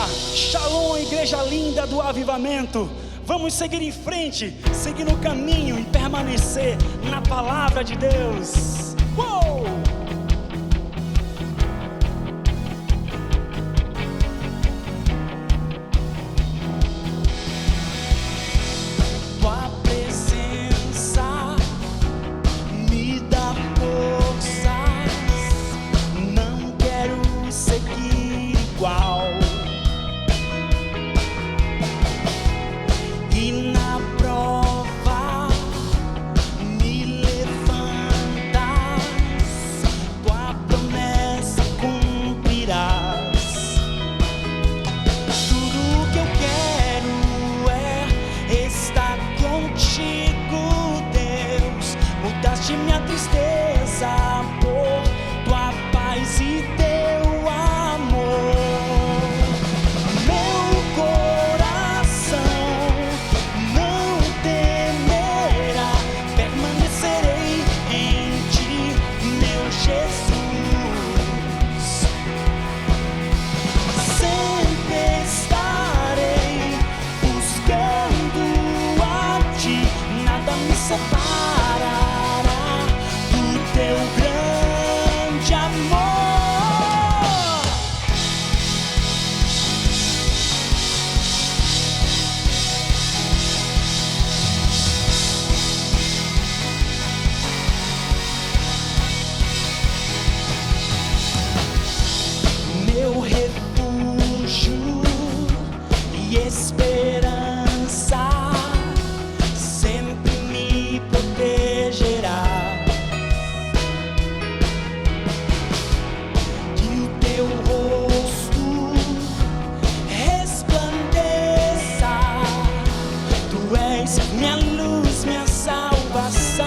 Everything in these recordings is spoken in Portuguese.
Shalom, igreja linda do avivamento. Vamos seguir em frente, seguir no caminho e permanecer na palavra de Deus. Uou! Tua presença me dá forças, não quero seguir igual. E na prova me levantas, tua promessa cumprirás. Tudo que eu quero é estar contigo, Deus. Mudaste minha tristeza por tua paz e teu amor. Separará do teu grande amor. Meu refúgio e esperança protegerá. Que o teu rosto resplandeça. Tu és minha luz, minha salvação.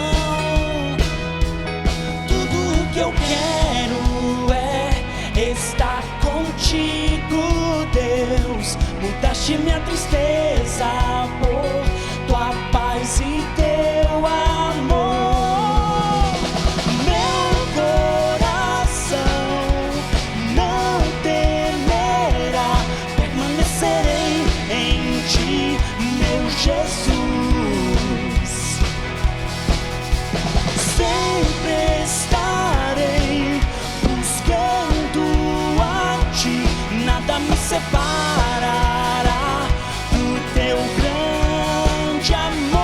Tudo que eu quero é estar contigo, Deus. Mudaste minha tristeza por tua paz e teu amor. Meu coração não temerá, permanecerei em ti, meu Jesus. Sempre estarei buscando a ti, nada me separará do teu grande amor.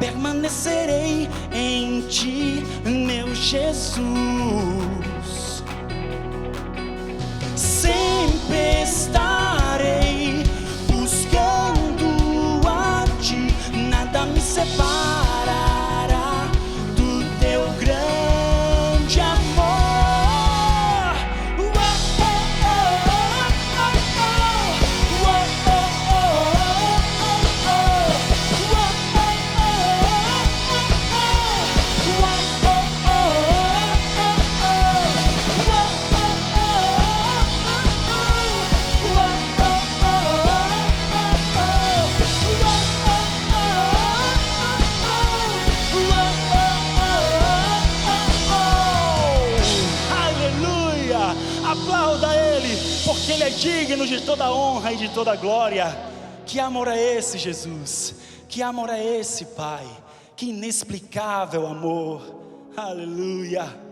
Permanecerei em ti, meu Jesus. Sempre estarei buscando a ti, nada me separará do teu grande amor. Aplauda Ele, porque Ele é digno de toda honra e de toda glória. Que amor é esse, Jesus? Que amor é esse, Pai? Que inexplicável amor. Aleluia.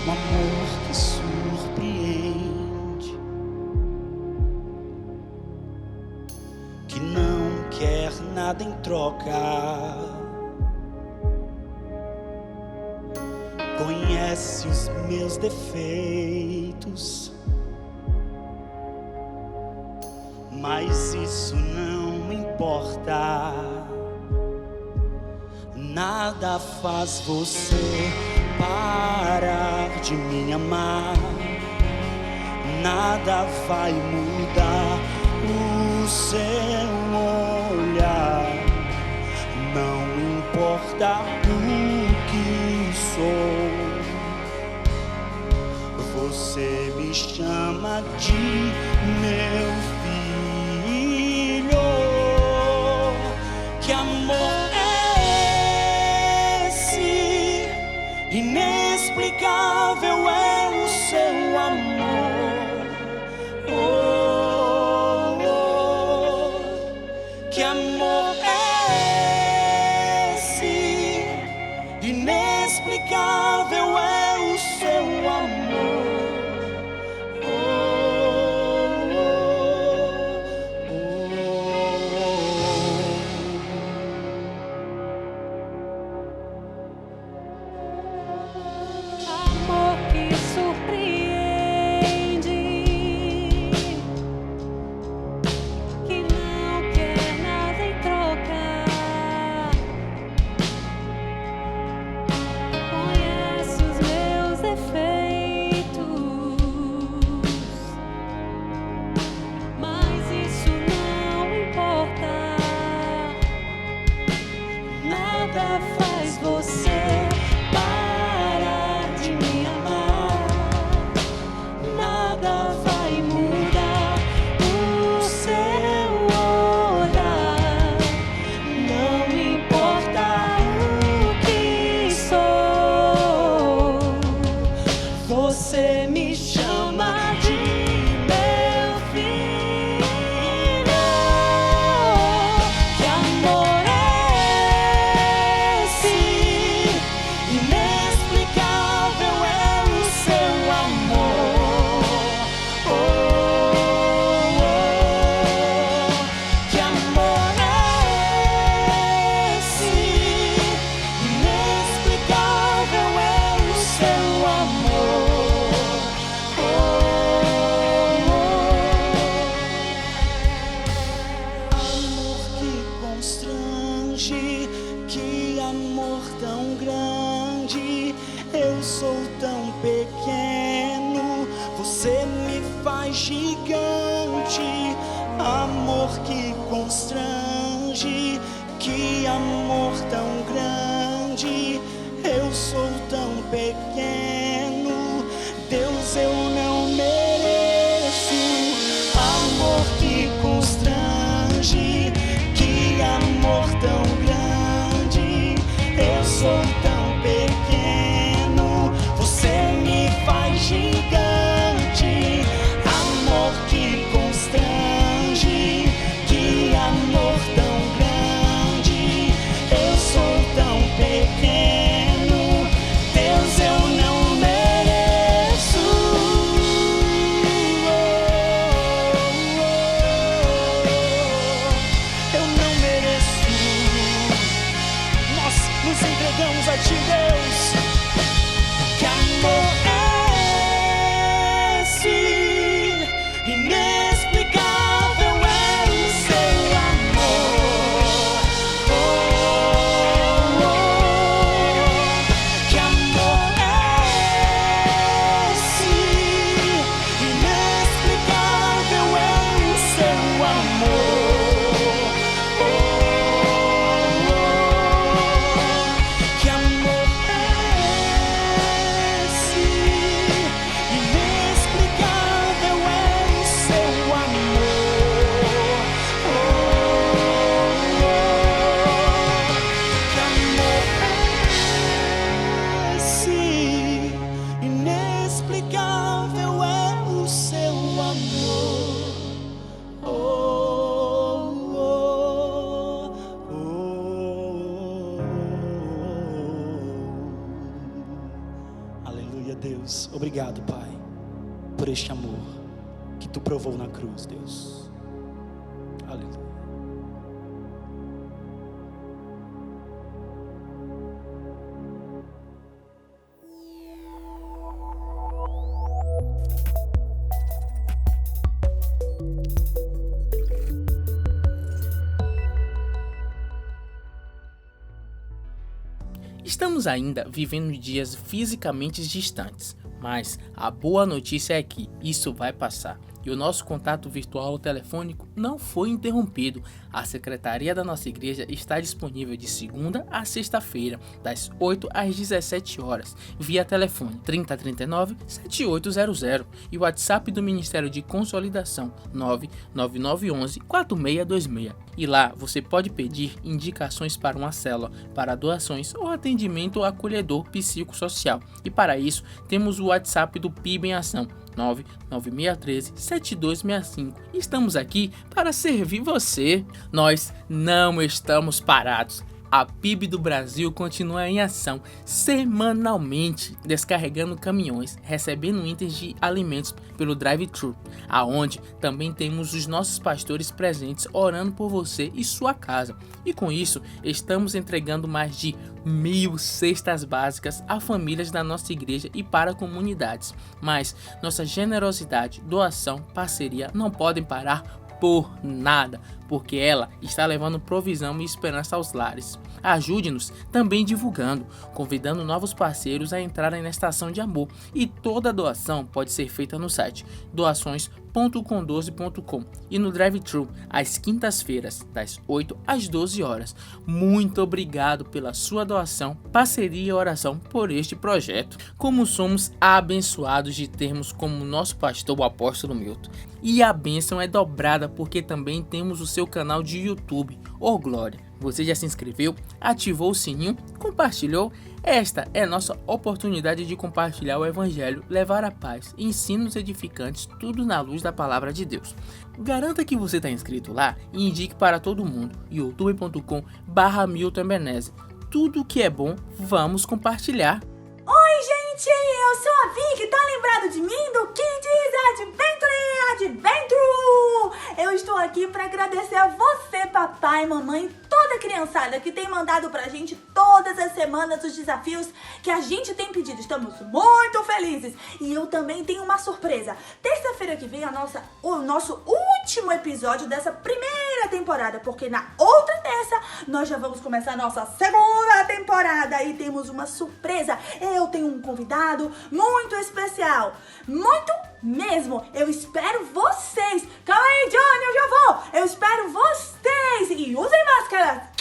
Um amor que surpreende, que não quer nada em troca, conhece os meus defeitos, mas isso não importa. Nada faz você parar de me amar. Nada vai mudar o seu olhar. Não importa o que sou, você me chama de meu filho. Que amor é esse? Inexplicável é o seu amor. Oh, oh. Que amor é esse? Inexplicável é o seu amor. Nada faz você parar de me amar. Nada vai mudar o seu olhar. Não importa o que sou, você me chama de meu filho. Que amor é inexplicável é o seu amor. Oh, oh. Que amor é esse? Inexplicável é o seu amor. Oh, oh. Amor que constrange, que amor tão grande. Eu sou tão pequeno, você me faz gigante. Amor que constrange, que amor tão grande. Eu sou tão pequeno, Deus, eu não mereço. Amor que constrange, que amor tão grande. Eu sou tão pequeno, você me faz gigante. Amor que constrange, que amor tão grande. Eu sou tão pequeno, Deus, eu não mereço. Eu não mereço. Nós nos entregamos a Ti, Deus. Que amor é esse? Inexplicável é o seu amor. Oh, oh. Que amor é esse? Inexplicável é o seu amor. Oh, oh. Que amor é esse? Inexplicável é o seu amor. Oh, oh. Que amor é esse? Inexplicável é o seu amor. Oh, oh, oh. Aleluia, Deus. Obrigado, Pai, por este amor que Tu provou na cruz, Deus. Aleluia. Estamos ainda vivendo dias fisicamente distantes, mas a boa notícia é que isso vai passar. E o nosso contato virtual ou telefônico não foi interrompido. A secretaria da nossa igreja está disponível de segunda a sexta-feira, das 8 às 17 horas, via telefone 3039-7800 e o WhatsApp do Ministério de Consolidação 99911-4626. E lá você pode pedir indicações para uma célula, para doações ou atendimento acolhedor psicossocial. E para isso temos o WhatsApp do PIB em Ação 99613-7265. Estamos aqui para servir você. Nós não estamos parados. A PIB do Brasil continua em ação semanalmente, descarregando caminhões, recebendo itens de alimentos pelo drive-thru, aonde também temos os nossos pastores presentes orando por você e sua casa. E com isso, estamos entregando mais de 1.000 cestas básicas a famílias da nossa igreja e para comunidades. Mas nossa generosidade, doação, parceria não podem parar por nada, porque ela está levando provisão e esperança aos lares. Ajude-nos também divulgando, convidando novos parceiros a entrarem nesta ação de amor, e toda doação pode ser feita no site doações.com12.com e no drive-thru às quintas-feiras, das 8 às 12 horas. Muito obrigado pela sua doação, parceria e oração por este projeto. Como somos abençoados de termos como nosso pastor o apóstolo Milton. E a bênção é dobrada porque também temos o seu canal de YouTube, Ô Glória. Você já se inscreveu? Ativou o sininho? Compartilhou? Esta é nossa oportunidade de compartilhar o Evangelho, levar a paz, ensinos edificantes, tudo na luz da Palavra de Deus. Garanta que você está inscrito lá e indique para todo mundo. youtube.com/Milton Ebenezer. Tudo que é bom, vamos compartilhar. Oi, gente! Eu sou a Vicky, tá lembrado de mim do Kids Adventure Adventure? Eu estou aqui para agradecer a você, papai, mamãe, toda a criançada que tem mandado pra gente todas as semanas os desafios que a gente tem pedido. Estamos muito felizes. E eu também tenho uma surpresa. Terça-feira que vem o nosso último episódio dessa primeira temporada, porque na outra terça nós já vamos começar a nossa segunda temporada e temos uma surpresa. Eu tenho um convidado muito especial, muito mesmo. Eu espero vocês. Calma aí, Johnny, eu já vou. Eu espero vocês e usem máscara.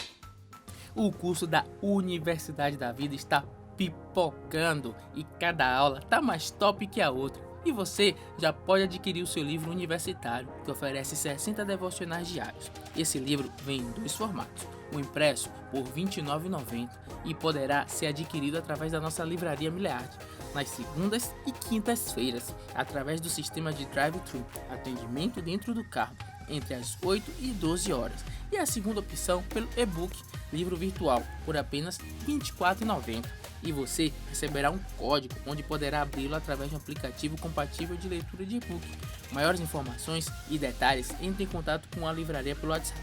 O curso da Universidade da Vida está pipocando e cada aula tá mais top que a outra. E você já pode adquirir o seu livro universitário, que oferece 60 devocionais diários. Esse livro vem em 2 formatos, o impresso por R$ 29,90 e poderá ser adquirido através da nossa livraria Miliard, nas segundas e quintas-feiras, através do sistema de drive-thru, atendimento dentro do carro, entre as 8 e 12 horas. E a segunda opção pelo e-book, livro virtual, por apenas R$ 24,90. E você receberá um código onde poderá abri-lo através de um aplicativo compatível de leitura de e-book. Maiores informações e detalhes, entre em contato com a livraria pelo WhatsApp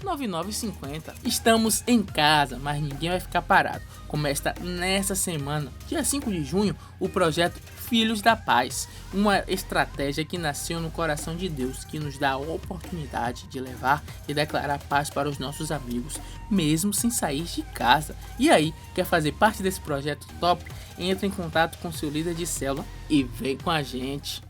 99218-9950. Estamos em casa, mas ninguém vai ficar parado. Começa nessa semana, dia 5 de junho, o projeto Filhos da Paz, uma estratégia que nasceu no coração de Deus, que nos dá a oportunidade de levar e declarar paz para os nossos amigos, mesmo sem sair de casa. E aí, quer fazer parte desse projeto top? Entre em contato com seu líder de célula e vem com a gente.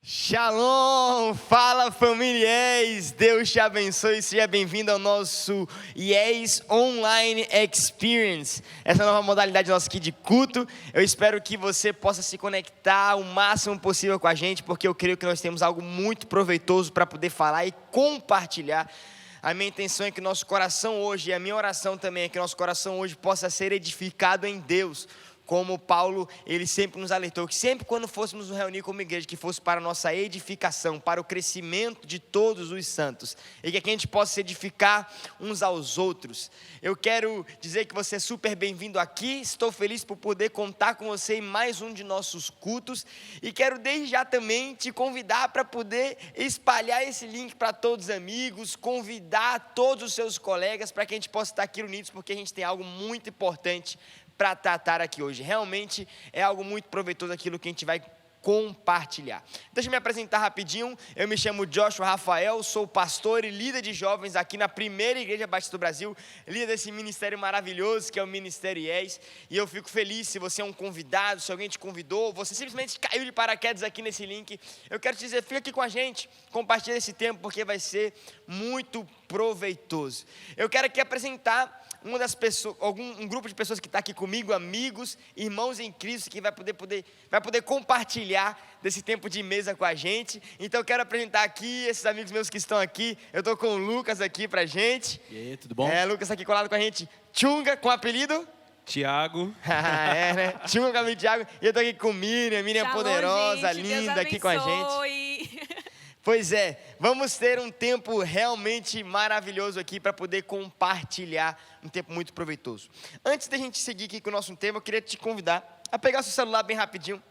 Shalom! Fala, famílias! Deus te abençoe e seja bem-vindo ao nosso IES Online Experience, essa nova modalidade nossa aqui de culto. Eu espero que você possa se conectar o máximo possível com a gente, porque eu creio que nós temos algo muito proveitoso para poder falar e compartilhar. A minha intenção é que nosso coração hoje, e a minha oração também é que nosso coração hoje possa ser edificado em Deus. Como Paulo, ele sempre nos alertou, que sempre quando fôssemos nos reunir como igreja, que fosse para a nossa edificação, para o crescimento de todos os santos, e que aqui a gente possa se edificar uns aos outros. Eu quero dizer que você é super bem-vindo aqui, estou feliz por poder contar com você em mais um de nossos cultos, e quero desde já também te convidar para poder espalhar esse link para todos os amigos, convidar todos os seus colegas, para que a gente possa estar aqui unidos, porque a gente tem algo muito importante para tratar aqui hoje. Realmente é algo muito proveitoso aquilo que a gente vai compartilhar. Deixa eu me apresentar rapidinho. Eu me chamo Joshua Rafael, sou pastor e líder de jovens aqui na primeira Igreja Batista do Brasil, líder desse ministério maravilhoso que é o Ministério IES, e eu fico feliz se você é um convidado, se alguém te convidou, você simplesmente caiu de paraquedas aqui nesse link. Eu quero te dizer, fica aqui com a gente, compartilha esse tempo porque vai ser muito proveitoso. Eu quero aqui apresentar uma das pessoas, um grupo de pessoas que está aqui comigo, amigos, irmãos em Cristo, que vai poder compartilhar desse tempo de mesa com a gente. Então eu quero apresentar aqui esses amigos meus que estão aqui. Eu estou com o Lucas aqui pra gente. E aí, tudo bom? Lucas está aqui colado com a gente. Tchunga, com o apelido? Tiago. Né? Tchunga com o apelido Tiago. E eu estou aqui com Miriam Shalom, poderosa, gente, linda, Deus aqui com a gente. abençoe. Pois é, vamos ter um tempo realmente maravilhoso aqui para poder compartilhar, um tempo muito proveitoso. Antes da gente seguir aqui com o nosso tema, eu queria te convidar a pegar seu celular bem rapidinho,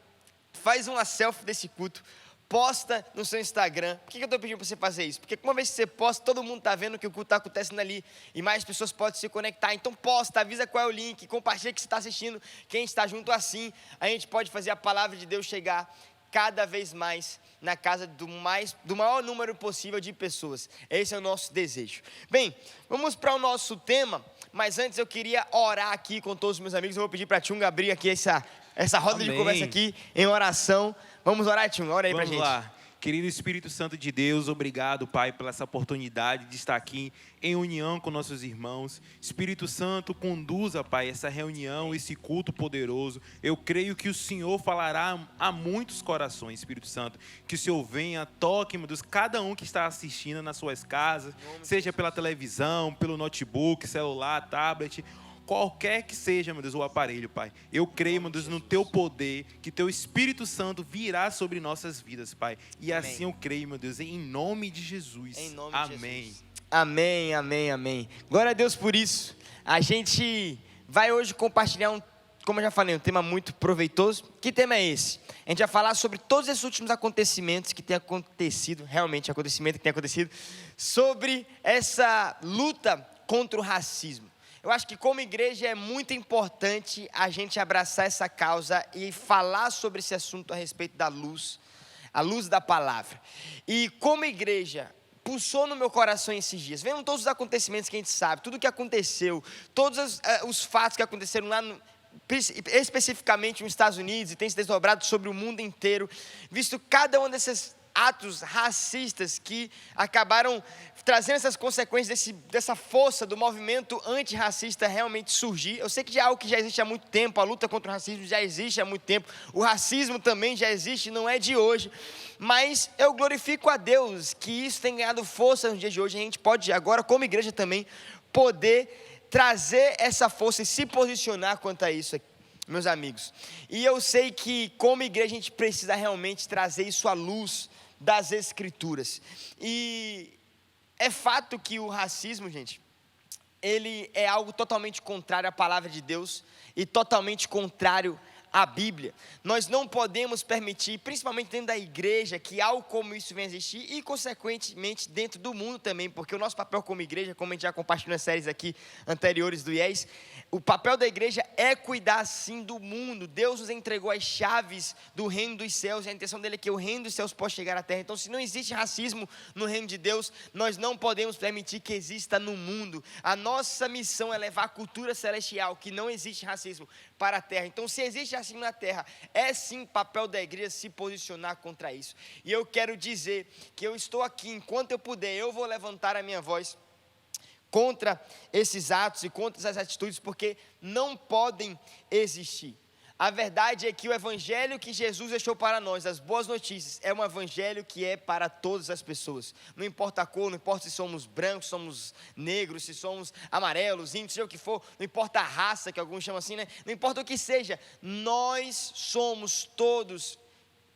faz uma selfie desse culto, posta no seu Instagram. Por que eu estou pedindo para você fazer isso? Porque uma vez que você posta, todo mundo está vendo que o culto está acontecendo ali e mais pessoas podem se conectar. Então posta, avisa qual é o link, compartilha que você está assistindo, quem está junto assim, a gente pode fazer a palavra de Deus chegar cada vez mais na casa do maior número possível de pessoas. Esse é o nosso desejo. Bem, vamos para o nosso tema, mas antes eu queria orar aqui com todos os meus amigos. Eu vou pedir para a Tchunga abrir aqui essa roda Amém. de conversa aqui em oração. Vamos orar, Tchunga? Ora aí para a gente. Vamos lá. Querido Espírito Santo de Deus, obrigado, Pai, pela essa oportunidade de estar aqui em união com nossos irmãos. Espírito Santo, conduza, Pai, essa reunião, esse culto poderoso. Eu creio que o Senhor falará a muitos corações, Espírito Santo. Que o Senhor venha, toque, meu Deus, cada um que está assistindo nas suas casas, seja pela televisão, pelo notebook, celular, tablet, qualquer que seja, meu Deus, o aparelho, Pai. Eu creio, meu Deus, no Teu poder, que Teu Espírito Santo virá sobre nossas vidas, Pai. E Amém. assim eu creio, meu Deus, em nome de Jesus. Em nome de Amém. Jesus. Amém, amém, amém. Glória a Deus por isso. A gente vai hoje compartilhar como eu já falei, um tema muito proveitoso. Que tema é esse? A gente vai falar sobre todos esses últimos acontecimentos que têm acontecido, realmente acontecimento que tem acontecido, sobre essa luta contra o racismo. Eu acho que como igreja é muito importante a gente abraçar essa causa e falar sobre esse assunto a respeito da luz, a luz da palavra. E como igreja, pulsou no meu coração esses dias, vendo todos os acontecimentos que a gente sabe, tudo o que aconteceu, todos os fatos que aconteceram lá, especificamente nos Estados Unidos, e tem se desdobrado sobre o mundo inteiro, visto cada um desses atos racistas que acabaram trazendo essas consequências dessa força do movimento antirracista realmente surgir. Eu sei que já é algo que já existe há muito tempo, a luta contra o racismo já existe há muito tempo, o racismo também já existe, não é de hoje, mas eu glorifico a Deus que isso tem ganhado força nos dias de hoje. A gente pode agora, como igreja também, poder trazer essa força e se posicionar quanto a isso aqui, meus amigos. E eu sei que como igreja a gente precisa realmente trazer isso à luz das Escrituras. E é fato que o racismo, gente, ele é algo totalmente contrário à palavra de Deus e totalmente contrário à Bíblia. Nós não podemos permitir, principalmente dentro da igreja, que algo como isso venha a existir e, consequentemente, dentro do mundo também, porque o nosso papel como igreja, como a gente já compartilhou nas séries aqui anteriores do IES, o papel da igreja é cuidar, sim, do mundo. Deus nos entregou as chaves do reino dos céus, e a intenção dele é que o reino dos céus possa chegar à terra. Então, se não existe racismo no reino de Deus, nós não podemos permitir que exista no mundo. A nossa missão é levar a cultura celestial, que não existe racismo, para a terra. Então, se existe racismo na terra, é sim papel da igreja se posicionar contra isso. E eu quero dizer que eu estou aqui, enquanto eu puder, eu vou levantar a minha voz contra esses atos e contra essas atitudes, porque não podem existir. A verdade é que o evangelho que Jesus deixou para nós, as boas notícias, é um evangelho que é para todas as pessoas. Não importa a cor, não importa se somos brancos, somos negros, se somos amarelos, índios, seja o que for, não importa a raça, que alguns chamam assim, né? Não importa o que seja, nós somos todos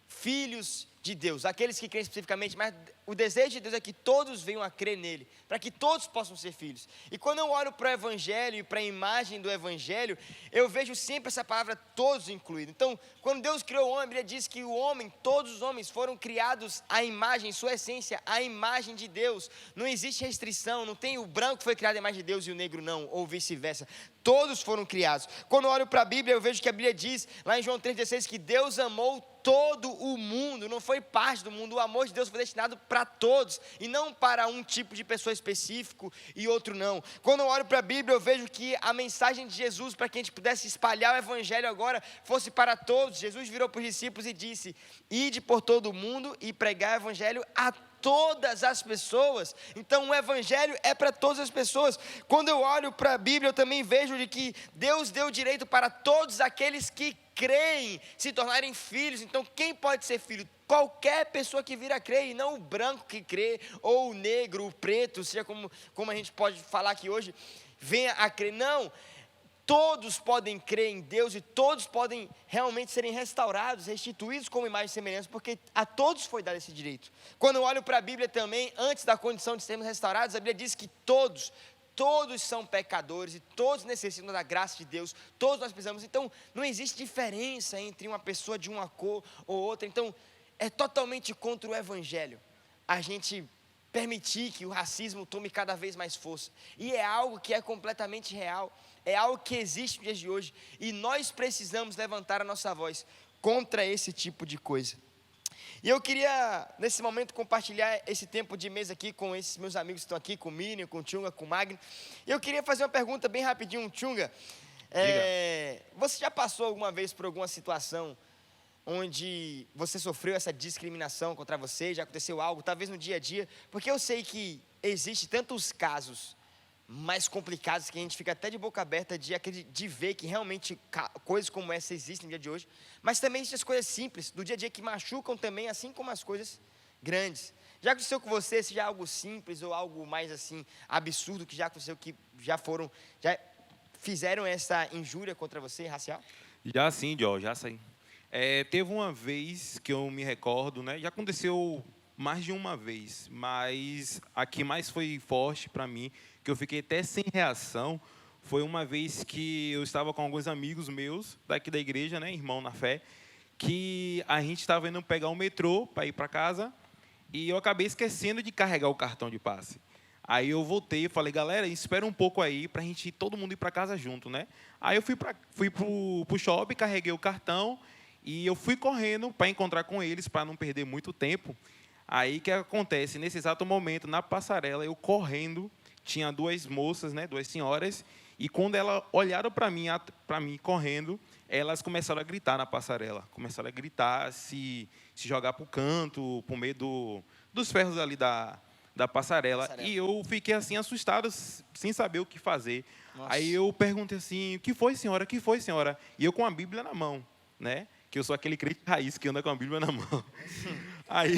filhos de Deus, aqueles que creem especificamente, mas o desejo de Deus é que todos venham a crer nele, para que todos possam ser filhos. E quando eu olho para o evangelho e para a imagem do evangelho, eu vejo sempre essa palavra todos incluído. Então, quando Deus criou o homem, a Bíblia diz que o homem, todos os homens foram criados à imagem, sua essência, à imagem de Deus. Não existe restrição, não tem o branco que foi criado à imagem de Deus e o negro não, ou vice-versa. Todos foram criados. Quando eu olho para a Bíblia, eu vejo que a Bíblia diz, lá em João 3,16, que Deus amou todo o mundo, não foi parte do mundo. O amor de Deus foi destinado para todos e não para um tipo de pessoa específico e outro não. Quando eu olho para a Bíblia, eu vejo que a mensagem de Jesus, para que a gente pudesse espalhar o evangelho agora, fosse para todos. Jesus virou para os discípulos e disse: ide por todo o mundo e pregar o evangelho a todas as pessoas. Então o evangelho é para todas as pessoas. Quando eu olho para a Bíblia, eu também vejo de que Deus deu direito para todos aqueles que creem se tornarem filhos. Então quem pode ser filho? Qualquer pessoa que vir a crer, e não o branco que crê, ou o negro, o preto, seja como a gente pode falar aqui hoje, venha a crer. Não, todos podem crer em Deus e todos podem realmente serem restaurados, restituídos como imagem e semelhança, porque a todos foi dado esse direito. Quando eu olho para a Bíblia também, antes da condição de sermos restaurados, a Bíblia diz que todos são pecadores e todos necessitam da graça de Deus, todos nós precisamos. Então não existe diferença entre uma pessoa de uma cor ou outra. Então é totalmente contra o evangelho a gente permitir que o racismo tome cada vez mais força, e é algo que é completamente real, é algo que existe nos dias de hoje, e nós precisamos levantar a nossa voz contra esse tipo de coisa. E eu queria, nesse momento, compartilhar esse tempo de mesa aqui com esses meus amigos que estão aqui, com o Minion, com o Tchunga, com o Magno. E eu queria fazer uma pergunta bem rapidinho, Tchunga. Você já passou alguma vez por alguma situação onde você sofreu essa discriminação contra você? Já aconteceu algo, talvez no dia a dia? Porque eu sei que existe tantos casos mais complicados que a gente fica até de boca aberta de ver que realmente coisas como essa existem no dia de hoje, mas também existem as coisas simples do dia a dia que machucam também, assim como as coisas grandes. Já aconteceu com você, seja algo simples ou algo mais assim absurdo que já aconteceu, que já fizeram essa injúria contra você, racial? Já sim, Joe, já sim. Teve uma vez que eu me recordo, né? Já aconteceu mais de uma vez, mas a que mais foi forte para mim, que eu fiquei até sem reação, foi uma vez que eu estava com alguns amigos meus daqui da igreja, né, irmão na fé, que a gente estava indo pegar um metrô para ir para casa e eu acabei esquecendo de carregar o cartão de passe. Aí eu voltei e falei: galera, espera um pouco aí para a gente todo mundo ir para casa junto, né? Aí eu fui pro shopping, carreguei o cartão e eu fui correndo para encontrar com eles, para não perder muito tempo. Aí o que acontece? Nesse exato momento, na passarela, eu correndo, tinha duas moças, né, duas senhoras, e quando elas olharam para mim correndo, elas começaram a gritar na passarela, começaram a gritar, se jogar para o canto, por meio dos ferros ali da passarela. E eu fiquei assim assustado, sem saber o que fazer. Nossa. Aí eu perguntei assim: o que foi, senhora? O que foi, senhora? E eu com a Bíblia na mão, né? Que eu sou aquele crente raiz que anda com a Bíblia na mão. Aí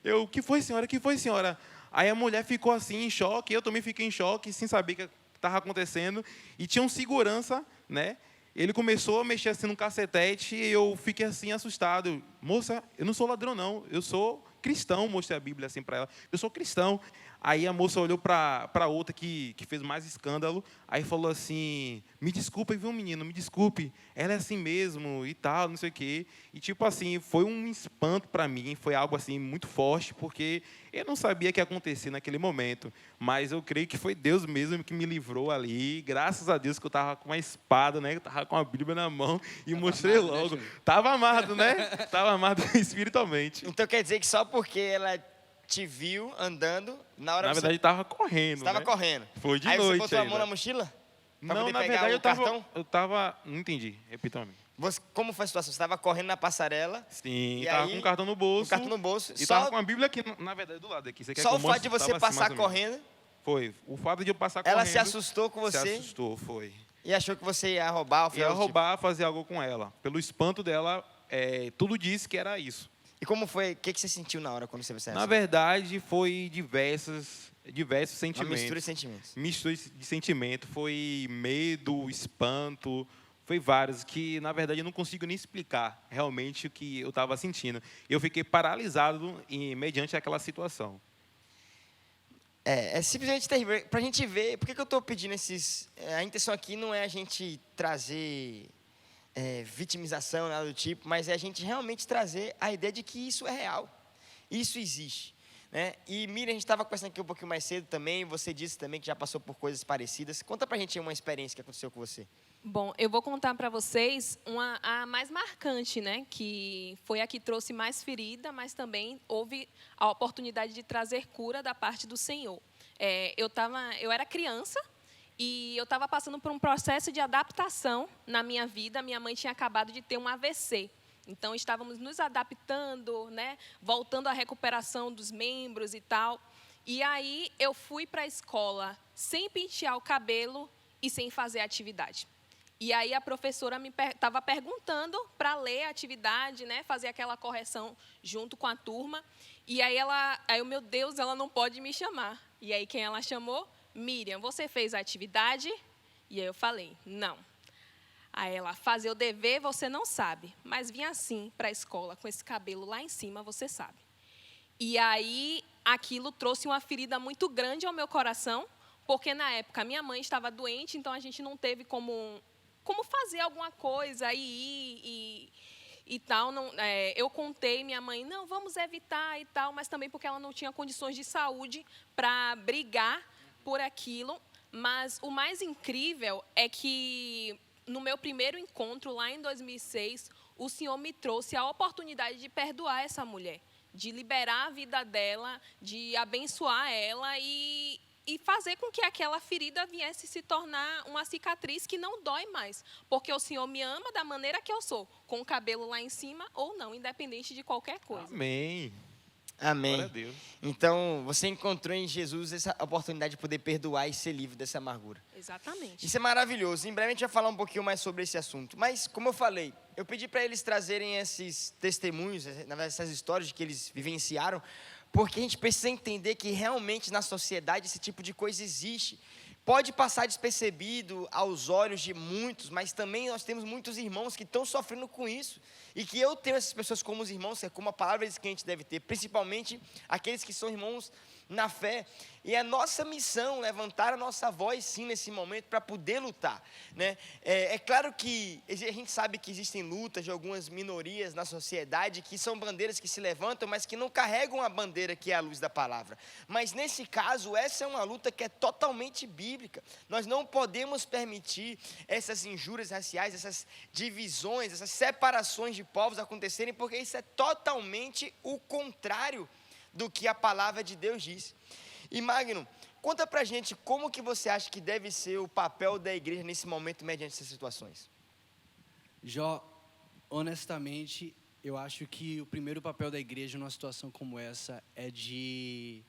eu: o que foi, senhora? O que foi, senhora? Aí a mulher ficou assim em choque, eu também fiquei em choque, sem saber o que estava acontecendo. E tinha um segurança, né? Ele começou a mexer assim no cacetete e eu fiquei assim assustado. Moça, eu não sou ladrão não, eu sou cristão. Mostrei a Bíblia assim para ela: eu sou cristão. Aí a moça olhou para outra que fez mais escândalo, aí falou assim: me desculpe, viu, menino, me desculpe, ela é assim mesmo e tal, não sei o quê. E tipo assim, foi um espanto para mim, foi algo assim muito forte, porque eu não sabia o que ia acontecer naquele momento, mas eu creio que foi Deus mesmo que me livrou ali, graças a Deus que eu estava com uma espada, né, eu estava com a Bíblia na mão e mostrei logo. Estava amarrado, né? Estava amarrado espiritualmente. Então quer dizer que só porque ela te viu andando, na verdade, estava correndo. Estava correndo. Foi de aí noite. Aí você botou ainda a mão na mochila? Não, na verdade, eu estava... Não entendi. Repita pra mim. Como foi a situação? Você estava correndo na passarela? Sim, estava com o cartão no bolso. Com o cartão no bolso. E estava com a Bíblia aqui, na verdade, do lado aqui. Você quer só o fato de você passar correndo? Foi. O fato de eu passar correndo... Ela se assustou com você? Se assustou, foi. E achou que você ia roubar? Ia roubar, fazer algo com ela. Pelo espanto dela, tudo disse que era isso. E como foi? O que você sentiu na hora quando você viu essa? Na verdade, foi diversos sentimentos. Uma mistura de sentimentos. Mistura de sentimento. Foi medo, espanto. Foi vários que, na verdade, eu não consigo nem explicar realmente o que eu estava sentindo. Eu fiquei paralisado mediante aquela situação. É simplesmente terrível. Para a gente ver, por que eu estou pedindo esses... A intenção aqui não é a gente trazer... vitimização, nada do tipo, mas é a gente realmente trazer a ideia de que isso é real, isso existe, né? E Miriam, a gente estava conversando aqui um pouquinho mais cedo também, você disse também que já passou por coisas parecidas. Conta pra gente uma experiência que aconteceu com você. Bom, eu vou contar para vocês a mais marcante, né? Que foi a que trouxe mais ferida, mas também houve a oportunidade de trazer cura da parte do Senhor. Eu era criança e eu estava passando por um processo de adaptação na minha vida. Minha mãe tinha acabado de ter um AVC. Então, estávamos nos adaptando, né? Voltando à recuperação dos membros e tal. E aí, eu fui para a escola sem pentear o cabelo e sem fazer atividade. E aí a professora me estava perguntando para ler a atividade, né, fazer aquela correção junto com a turma. E aí meu Deus, ela não pode me chamar. E aí quem ela chamou? Miriam, você fez a atividade? E aí eu falei, não. Aí ela, fazer o dever você não sabe, mas vir assim para a escola com esse cabelo lá em cima você sabe. E aí aquilo trouxe uma ferida muito grande ao meu coração, porque na época minha mãe estava doente, então a gente não teve como fazer alguma coisa e tal. Não, eu contei, minha mãe, não, vamos evitar e tal, mas também porque ela não tinha condições de saúde para brigar por aquilo. Mas o mais incrível é que, no meu primeiro encontro, lá em 2006, o Senhor me trouxe a oportunidade de perdoar essa mulher, de liberar a vida dela, de abençoar ela e fazer com que aquela ferida viesse se tornar uma cicatriz que não dói mais. Porque o Senhor me ama da maneira que eu sou, com o cabelo lá em cima ou não, independente de qualquer coisa. Amém. Amém. Glória a Deus. Então, você encontrou em Jesus essa oportunidade de poder perdoar e ser livre dessa amargura. Exatamente. Isso é maravilhoso. Em breve a gente vai falar um pouquinho mais sobre esse assunto. Mas, como eu falei, eu pedi para eles trazerem esses testemunhos, na verdade, essas histórias que eles vivenciaram, porque a gente precisa entender que realmente na sociedade esse tipo de coisa existe. Pode passar despercebido aos olhos de muitos, mas também nós temos muitos irmãos que estão sofrendo com isso. E que eu tenho essas pessoas como os irmãos, é como a palavra diz que a gente deve ter, principalmente aqueles que são irmãos na fé. E é nossa missão levantar a nossa voz, sim, nesse momento, para poder lutar, né? É claro que a gente sabe que existem lutas de algumas minorias na sociedade, que são bandeiras que se levantam, mas que não carregam a bandeira que é a luz da palavra. Mas nesse caso, essa é uma luta que é totalmente bíblica. Nós não podemos permitir essas injúrias raciais, essas divisões, essas separações de povos acontecerem, porque isso é totalmente o contrário do que a palavra de Deus diz. E Magno, conta pra gente como que você acha que deve ser o papel da igreja nesse momento mediante essas situações. Jó, honestamente, eu acho que o primeiro papel da igreja numa situação como essa é de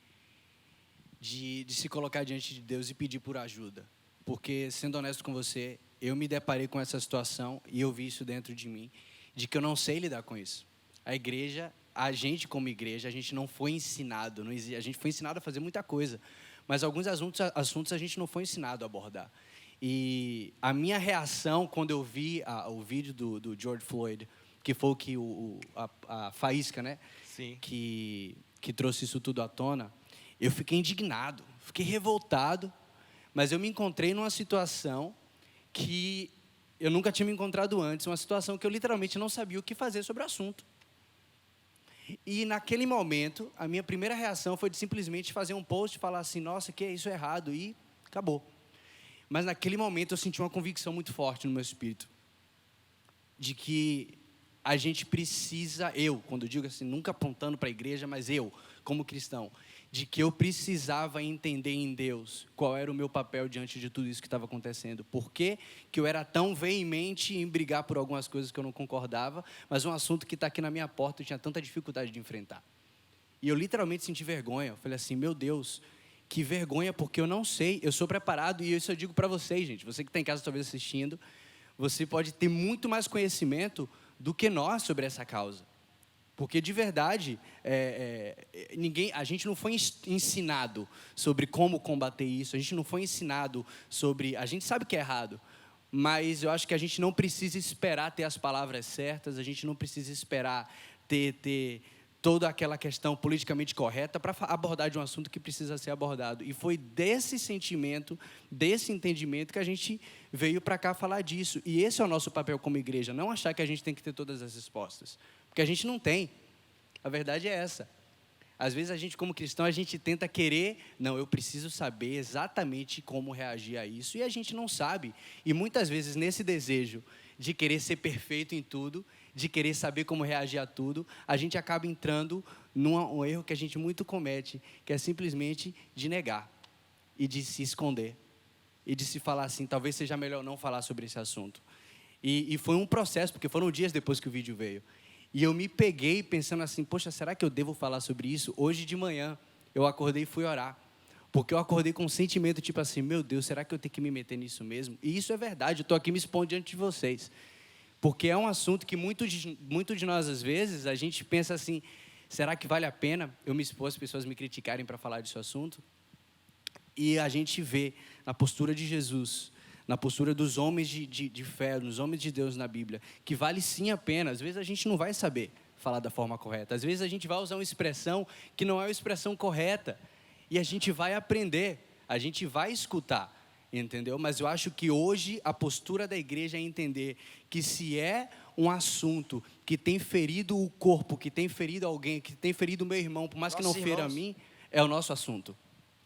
se colocar diante de Deus e pedir por ajuda. Porque, sendo honesto com você, eu me deparei com essa situação e eu vi isso dentro de mim, de que eu não sei lidar com isso. A igreja, a gente como igreja, a gente não foi ensinado, a gente foi ensinado a fazer muita coisa, mas alguns assuntos a gente não foi ensinado a abordar. E a minha reação quando eu vi o vídeo do George Floyd, que foi a faísca, né? Sim. Que trouxe isso tudo à tona, eu fiquei indignado, fiquei revoltado, mas eu me encontrei numa situação que eu nunca tinha me encontrado antes, uma situação que eu literalmente não sabia o que fazer sobre o assunto. E naquele momento, a minha primeira reação foi de simplesmente fazer um post e falar assim, nossa, que é isso errado, e acabou. Mas naquele momento eu senti uma convicção muito forte no meu espírito, de que a gente precisa, quando eu digo assim, nunca apontando para a igreja, mas eu, como cristão, de que eu precisava entender em Deus qual era o meu papel diante de tudo isso que estava acontecendo. Por que eu era tão veemente em brigar por algumas coisas que eu não concordava, mas um assunto que está aqui na minha porta eu tinha tanta dificuldade de enfrentar. E eu literalmente senti vergonha. Eu falei assim, meu Deus, que vergonha, porque eu não sei, eu sou preparado, e isso eu digo para vocês, gente, você que está em casa talvez assistindo, você pode ter muito mais conhecimento do que nós sobre essa causa. Porque, de verdade, a gente não foi ensinado sobre como combater isso, a gente não foi ensinado sobre... A gente sabe que é errado, mas eu acho que a gente não precisa esperar ter as palavras certas, a gente não precisa esperar ter toda aquela questão politicamente correta para abordar de um assunto que precisa ser abordado. E foi desse sentimento, desse entendimento que a gente veio para cá falar disso. E esse é o nosso papel como igreja, não achar que a gente tem que ter todas as respostas. Porque a gente não tem. A verdade é essa. Às vezes a gente, como cristão, a gente tenta querer, não, eu preciso saber exatamente como reagir a isso, e a gente não sabe. E muitas vezes nesse desejo de querer ser perfeito em tudo, de querer saber como reagir a tudo, a gente acaba entrando num erro que a gente muito comete, que é simplesmente de negar e de se esconder. E de se falar assim, talvez seja melhor não falar sobre esse assunto. E foi um processo, porque foram dias depois que o vídeo veio. E eu me peguei pensando assim, poxa, será que eu devo falar sobre isso? Hoje de manhã, eu acordei e fui orar. Porque eu acordei com um sentimento tipo assim, meu Deus, será que eu tenho que me meter nisso mesmo? E isso é verdade, eu estou aqui me expondo diante de vocês. Porque é um assunto que muito de nós, às vezes, a gente pensa assim, será que vale a pena eu me expor, as pessoas me criticarem para falar desse assunto? E a gente vê na postura de Jesus, na postura dos homens de fé, dos homens de Deus na Bíblia, que vale sim a pena. Às vezes a gente não vai saber falar da forma correta. Às vezes a gente vai usar uma expressão que não é a expressão correta. E a gente vai aprender, a gente vai escutar, entendeu? Mas eu acho que hoje a postura da igreja é entender que se é um assunto que tem ferido o corpo, que tem ferido alguém, que tem ferido o meu irmão, por mais que não fera a mim, é o nosso assunto.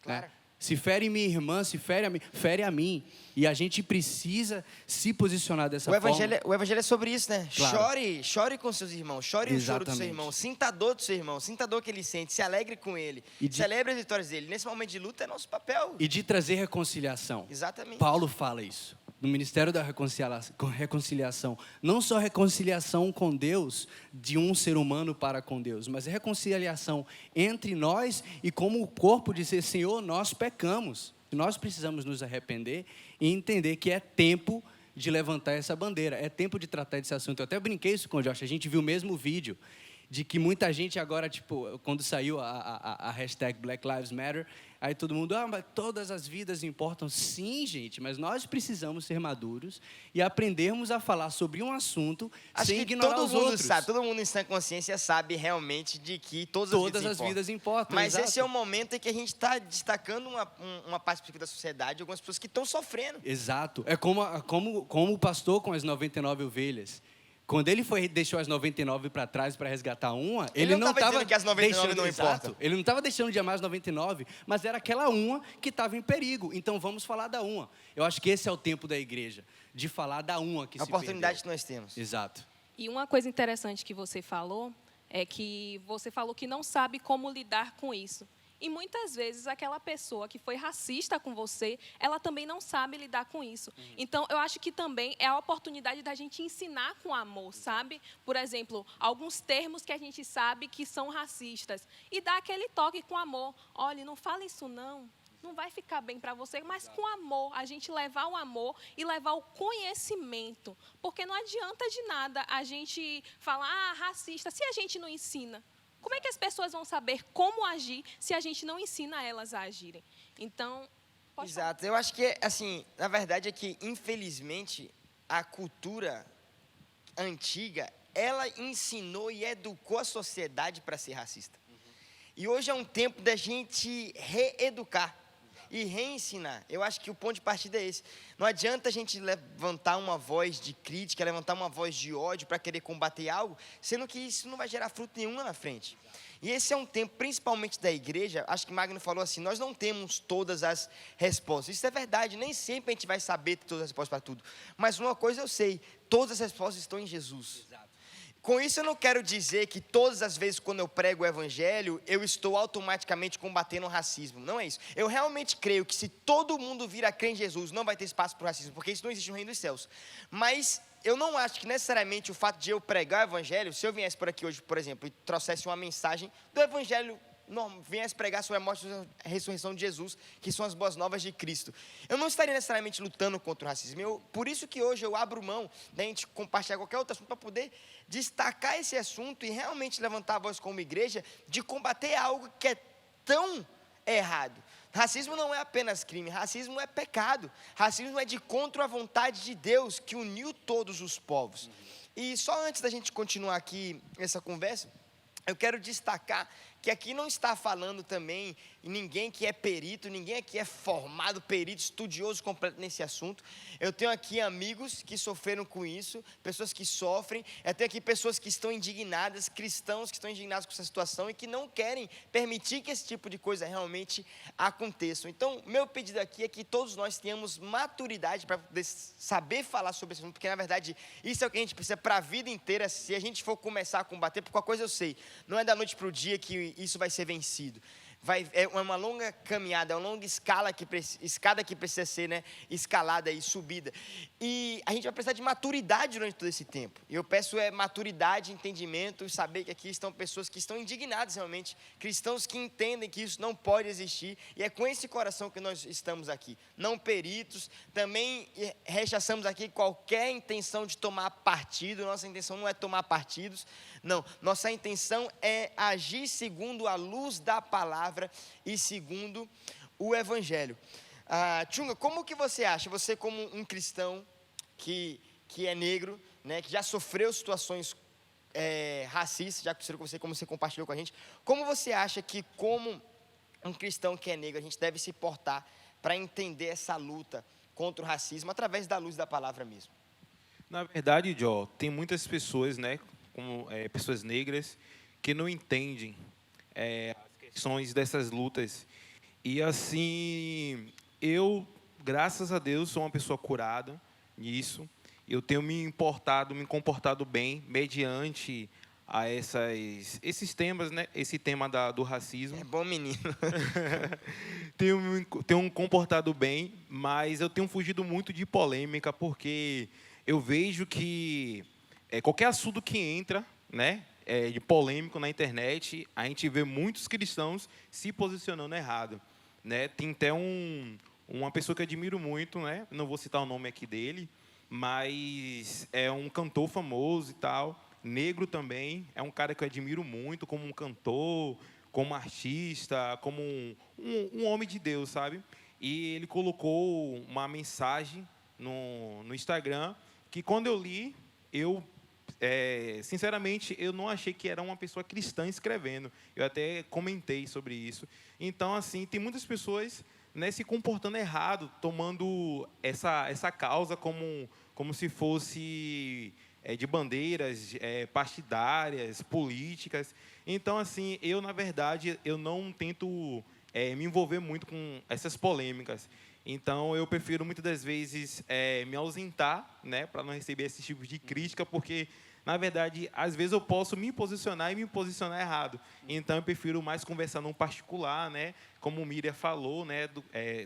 Claro. Né? Se fere minha irmã, se fere a mim. E a gente precisa se posicionar dessa forma. O evangelho é sobre isso, né? Claro. Chore com seus irmãos, chore o choro do seu irmão, sinta a dor do seu irmão, sinta a dor que ele sente, se alegre com ele, celebre as vitórias dele. Nesse momento de luta é nosso papel. E de trazer reconciliação. Exatamente. Paulo fala isso. No Ministério da Reconciliação. Não só reconciliação com Deus, de um ser humano para com Deus, mas reconciliação entre nós e como o corpo de ser, Senhor, nós pecamos. Nós precisamos nos arrepender e entender que é tempo de levantar essa bandeira, é tempo de tratar desse assunto. Eu até brinquei isso com o Josh, a gente viu o mesmo vídeo, de que muita gente agora, tipo, quando saiu a hashtag Black Lives Matter, aí todo mundo, mas todas as vidas importam. Sim, gente, mas nós precisamos ser maduros e aprendermos a falar sobre um assunto sem ignorar os outros. Todo mundo em sã consciência sabe realmente de que todas as vidas importam. Mas exato. Esse é o momento em que a gente está destacando uma parte específica da sociedade, algumas pessoas que estão sofrendo. Exato. É como o pastor com as 99 ovelhas. Quando ele deixou as 99 para trás para resgatar uma, ele não estava dizendo que as 99 não importam. Ele não estava deixando de amar as 99, mas era aquela uma que estava em perigo. Então vamos falar da uma. Eu acho que esse é o tempo da igreja, de falar da uma que se perdeu. A oportunidade que nós temos. Exato. E uma coisa interessante que você falou é que você falou que não sabe como lidar com isso. E muitas vezes aquela pessoa que foi racista com você, ela também não sabe lidar com isso. Então, eu acho que também é a oportunidade da gente ensinar com amor, sabe? Por exemplo, alguns termos que a gente sabe que são racistas. E dar aquele toque com amor. Olha, não fala isso não. Não vai ficar bem para você, mas com amor, a gente levar o amor e levar o conhecimento. Porque não adianta de nada a gente falar, racista, se a gente não ensina. Como é que as pessoas vão saber como agir se a gente não ensina elas a agirem? Então, exato. Falar. Eu acho que, assim, na verdade é que, infelizmente, a cultura antiga, ela ensinou e educou a sociedade para ser racista. E hoje é um tempo da gente reeducar e reensinar. Eu acho que o ponto de partida é esse. Não adianta a gente levantar uma voz de crítica, levantar uma voz de ódio para querer combater algo, sendo que isso não vai gerar fruto nenhum lá na frente. E esse é um tempo, principalmente da igreja, acho que Magno falou assim, nós não temos todas as respostas. Isso é verdade, nem sempre a gente vai saber todas as respostas para tudo. Mas uma coisa eu sei, todas as respostas estão em Jesus. Exato. Com isso eu não quero dizer que todas as vezes quando eu prego o evangelho, eu estou automaticamente combatendo o racismo. Não é isso. Eu realmente creio que se todo mundo vir a crer em Jesus, não vai ter espaço para o racismo, porque isso não existe no reino dos céus. Mas eu não acho que necessariamente o fato de eu pregar o evangelho, se eu viesse por aqui hoje, por exemplo, e trouxesse uma mensagem do evangelho, não, viesse pregar sobre a morte e a ressurreição de Jesus, que são as boas novas de Cristo, eu não estaria necessariamente lutando contra o racismo. Por isso que hoje eu abro mão da gente compartilhar qualquer outro assunto para poder destacar esse assunto e realmente levantar a voz como igreja de combater algo que é tão errado. Racismo não é apenas crime, racismo é pecado. Racismo é de contra a vontade de Deus que uniu todos os povos. E só antes da gente continuar aqui essa conversa, eu quero destacar que aqui não está falando também ninguém que é perito, ninguém aqui é formado, perito, estudioso completo nesse assunto. Eu tenho aqui amigos que sofreram com isso, pessoas que sofrem. Eu tenho aqui pessoas que estão indignadas, cristãos que estão indignados com essa situação e que não querem permitir que esse tipo de coisa realmente aconteça. Então, meu pedido aqui é que todos nós tenhamos maturidade para poder saber falar sobre esse assunto, porque na verdade isso é o que a gente precisa para a vida inteira. Se a gente for começar a combater, porque uma coisa eu sei, não é da noite para o dia que isso vai ser vencido. É uma longa caminhada, é uma longa escada que precisa ser, né, escalada e subida. E a gente vai precisar de maturidade durante todo esse tempo. E eu peço maturidade, entendimento, saber que aqui estão pessoas que estão indignadas realmente, cristãos que entendem que isso não pode existir. E é com esse coração que nós estamos aqui. Não peritos, também rechaçamos aqui qualquer intenção de tomar partido. Nossa intenção não é tomar partidos, não. Nossa intenção é agir segundo a luz da palavra e segundo o Evangelho. Chunga, como que você acha, você como um cristão que é negro, né, que já sofreu situações racistas, já aconteceu com você, como você compartilhou com a gente, como você acha que como um cristão que é negro, a gente deve se portar para entender essa luta contra o racismo através da luz da palavra mesmo? Na verdade, Jó, tem muitas pessoas, né, como pessoas negras, que não entendem as questões dessas lutas. E assim, eu, graças a Deus, sou uma pessoa curada nisso. Eu tenho me comportado bem mediante a esses temas, né? Esse tema do racismo. É bom, menino. Tenho me comportado bem, mas eu tenho fugido muito de polêmica, porque eu vejo que qualquer assunto que entra, né, de polêmico na internet, a gente vê muitos cristãos se posicionando errado, né? Tem até uma pessoa que eu admiro muito, né? Não vou citar o nome aqui dele, mas é um cantor famoso e tal, negro também, é um cara que eu admiro muito como um cantor, como artista, como um homem de Deus, sabe? E ele colocou uma mensagem no Instagram que, quando eu li, sinceramente, eu não achei que era uma pessoa cristã escrevendo. Eu até comentei sobre isso. Então, assim, tem muitas pessoas, né, se comportando errado, tomando essa causa como se fosse de bandeiras partidárias, políticas. Então, assim, eu, na verdade, eu não tento me envolver muito com essas polêmicas. Então, eu prefiro, muitas das vezes, me ausentar, né, para não receber esse tipo de crítica, porque, na verdade, às vezes eu posso me posicionar e me posicionar errado. Então, eu prefiro mais conversar num particular, né, como o Miriam falou, né,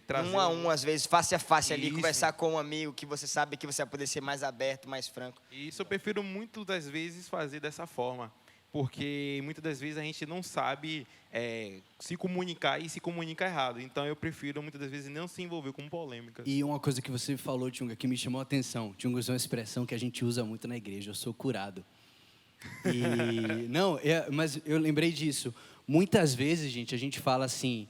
trazer um a um, às vezes, face a face ali, Isso. conversar com um amigo que você sabe que você vai poder ser mais aberto, mais franco. Isso eu prefiro muito das vezes fazer dessa forma, porque muitas das vezes a gente não sabe se comunicar e se comunica errado. Então, eu prefiro, muitas das vezes, não se envolver com polêmicas. E uma coisa que você falou, Chunga, que me chamou a atenção. Chunga usou uma expressão que a gente usa muito na igreja: eu sou curado. E, não, mas eu lembrei disso. Muitas vezes, gente, a gente fala assim: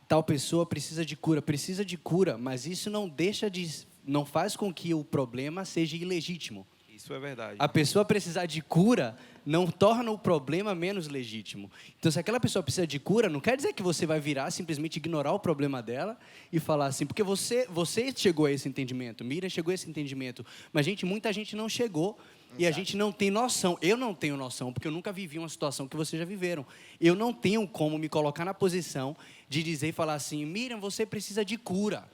tal pessoa precisa de cura, mas isso não faz com que o problema seja ilegítimo. Isso é verdade. A pessoa precisar de cura não torna o problema menos legítimo. Então, se aquela pessoa precisa de cura, não quer dizer que você vai virar, simplesmente ignorar o problema dela e falar assim, porque você chegou a esse entendimento, Miriam chegou a esse entendimento, mas, muita gente não chegou. E a gente não tem noção. Eu não tenho noção, porque eu nunca vivi uma situação que vocês já viveram. Eu não tenho como me colocar na posição de dizer e falar assim: Miriam, você precisa de cura.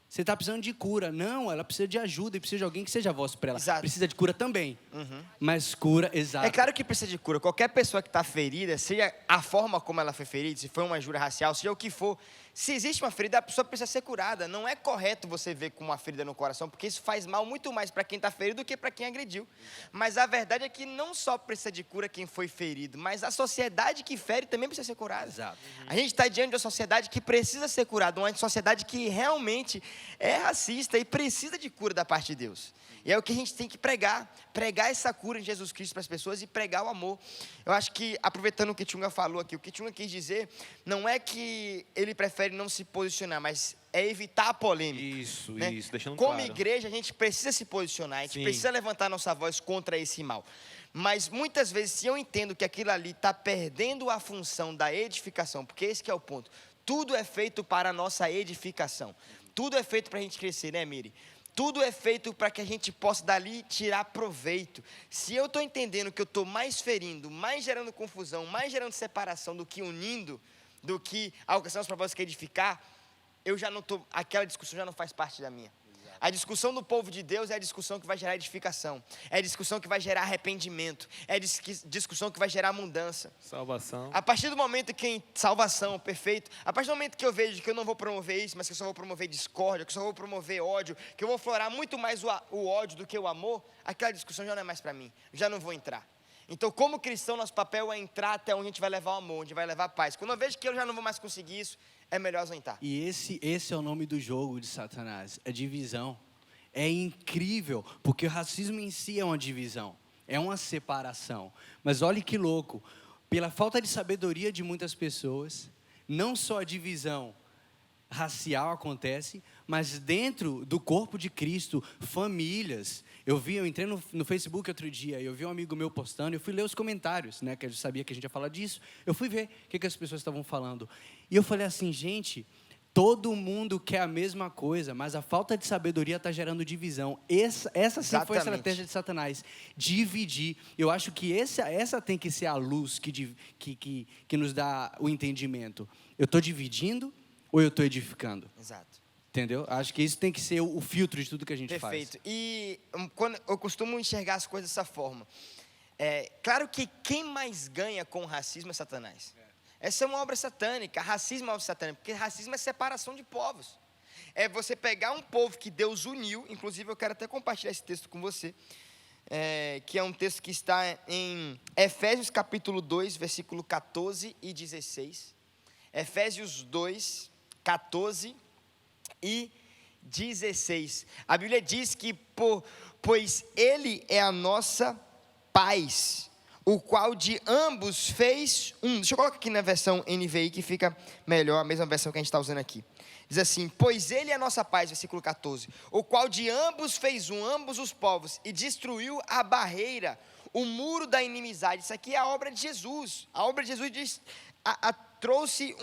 Você está precisando de cura. Não, ela precisa de ajuda e precisa de alguém que seja voz para ela. Exato. Precisa de cura também. Uhum. Mas cura, exato. É claro que precisa de cura. Qualquer pessoa que está ferida, seja a forma como ela foi ferida, se foi uma injúria racial, seja o que for, se existe uma ferida, a pessoa precisa ser curada. Não é correto você ver com uma ferida no coração, porque isso faz mal muito mais para quem está ferido do que para quem agrediu. Mas a verdade é que não só precisa de cura quem foi ferido, mas a sociedade que fere também precisa ser curada. Exato. A gente está diante de uma sociedade que precisa ser curada, uma sociedade que realmente é racista e precisa de cura da parte de Deus. E é o que a gente tem que pregar essa cura em Jesus Cristo para as pessoas e pregar o amor. Eu acho que, aproveitando o que Chunga falou aqui, o que Chunga quis dizer não é que ele prefere prefere não se posicionar, mas é evitar a polêmica. Isso, né? deixando Como claro. igreja, a gente precisa se posicionar, a gente Sim. precisa levantar nossa voz contra esse mal. Mas muitas vezes, se eu entendo que aquilo ali está perdendo a função da edificação, porque esse que é o ponto, tudo é feito para a nossa edificação, tudo é feito para a gente crescer, né, Miri? Tudo é feito para que a gente possa dali tirar proveito. Se eu estou entendendo que eu estou mais ferindo, mais gerando confusão, mais gerando separação do que unindo, do que alcançando os propósitos que edificar, eu já não estou, aquela discussão já não faz parte da minha. A discussão do povo de Deus é a discussão que vai gerar edificação, é a discussão que vai gerar arrependimento, é a discussão que vai gerar mudança. Salvação. A partir do momento que salvação, perfeito, a partir do momento que eu vejo que eu não vou promover isso, mas que eu só vou promover discórdia, que eu só vou promover ódio, que eu vou florar muito mais o ódio do que o amor, aquela discussão já não é mais para mim, já não vou entrar. Então, como cristão, nosso papel é entrar até onde a gente vai levar o amor, onde vai levar a paz. Quando eu vejo que eu já não vou mais conseguir isso, é melhor ausentar. E esse é o nome do jogo de Satanás, é divisão. É incrível, porque o racismo em si é uma divisão, é uma separação. Mas olha que louco, pela falta de sabedoria de muitas pessoas, não só a divisão racial acontece, mas dentro do corpo de Cristo, famílias. Eu entrei no Facebook outro dia, eu vi um amigo meu postando, eu fui ler os comentários, né, que eu sabia que a gente ia falar disso, eu fui ver o que as pessoas estavam falando, e eu falei assim, gente, todo mundo quer a mesma coisa, mas a falta de sabedoria está gerando divisão. Essa sim foi a estratégia de Satanás, dividir. Eu acho que essa tem que ser a luz que nos dá o entendimento. Eu estou dividindo ou eu estou edificando? Exato. Entendeu? Acho que isso tem que ser o filtro de tudo que a gente faz. Perfeito. E quando eu costumo enxergar as coisas dessa forma. Claro que quem mais ganha com o racismo é Satanás. Essa é uma obra satânica. Racismo é uma obra satânica, porque racismo é separação de povos. É você pegar um povo que Deus uniu, inclusive eu quero até compartilhar esse texto com você, que é um texto que está em Efésios capítulo 2, versículo 14 e 16. Efésios 2, 14 e 16. A Bíblia diz que, pois Ele é a nossa paz, o qual de ambos fez um. Deixa eu colocar aqui na versão NVI que fica melhor, a mesma versão que a gente está usando aqui. Diz assim, pois Ele é a nossa paz, versículo 14, o qual de ambos fez um, ambos os povos, e destruiu a barreira, o muro da inimizade. Isso aqui é a obra de Jesus. A obra de Jesus trouxe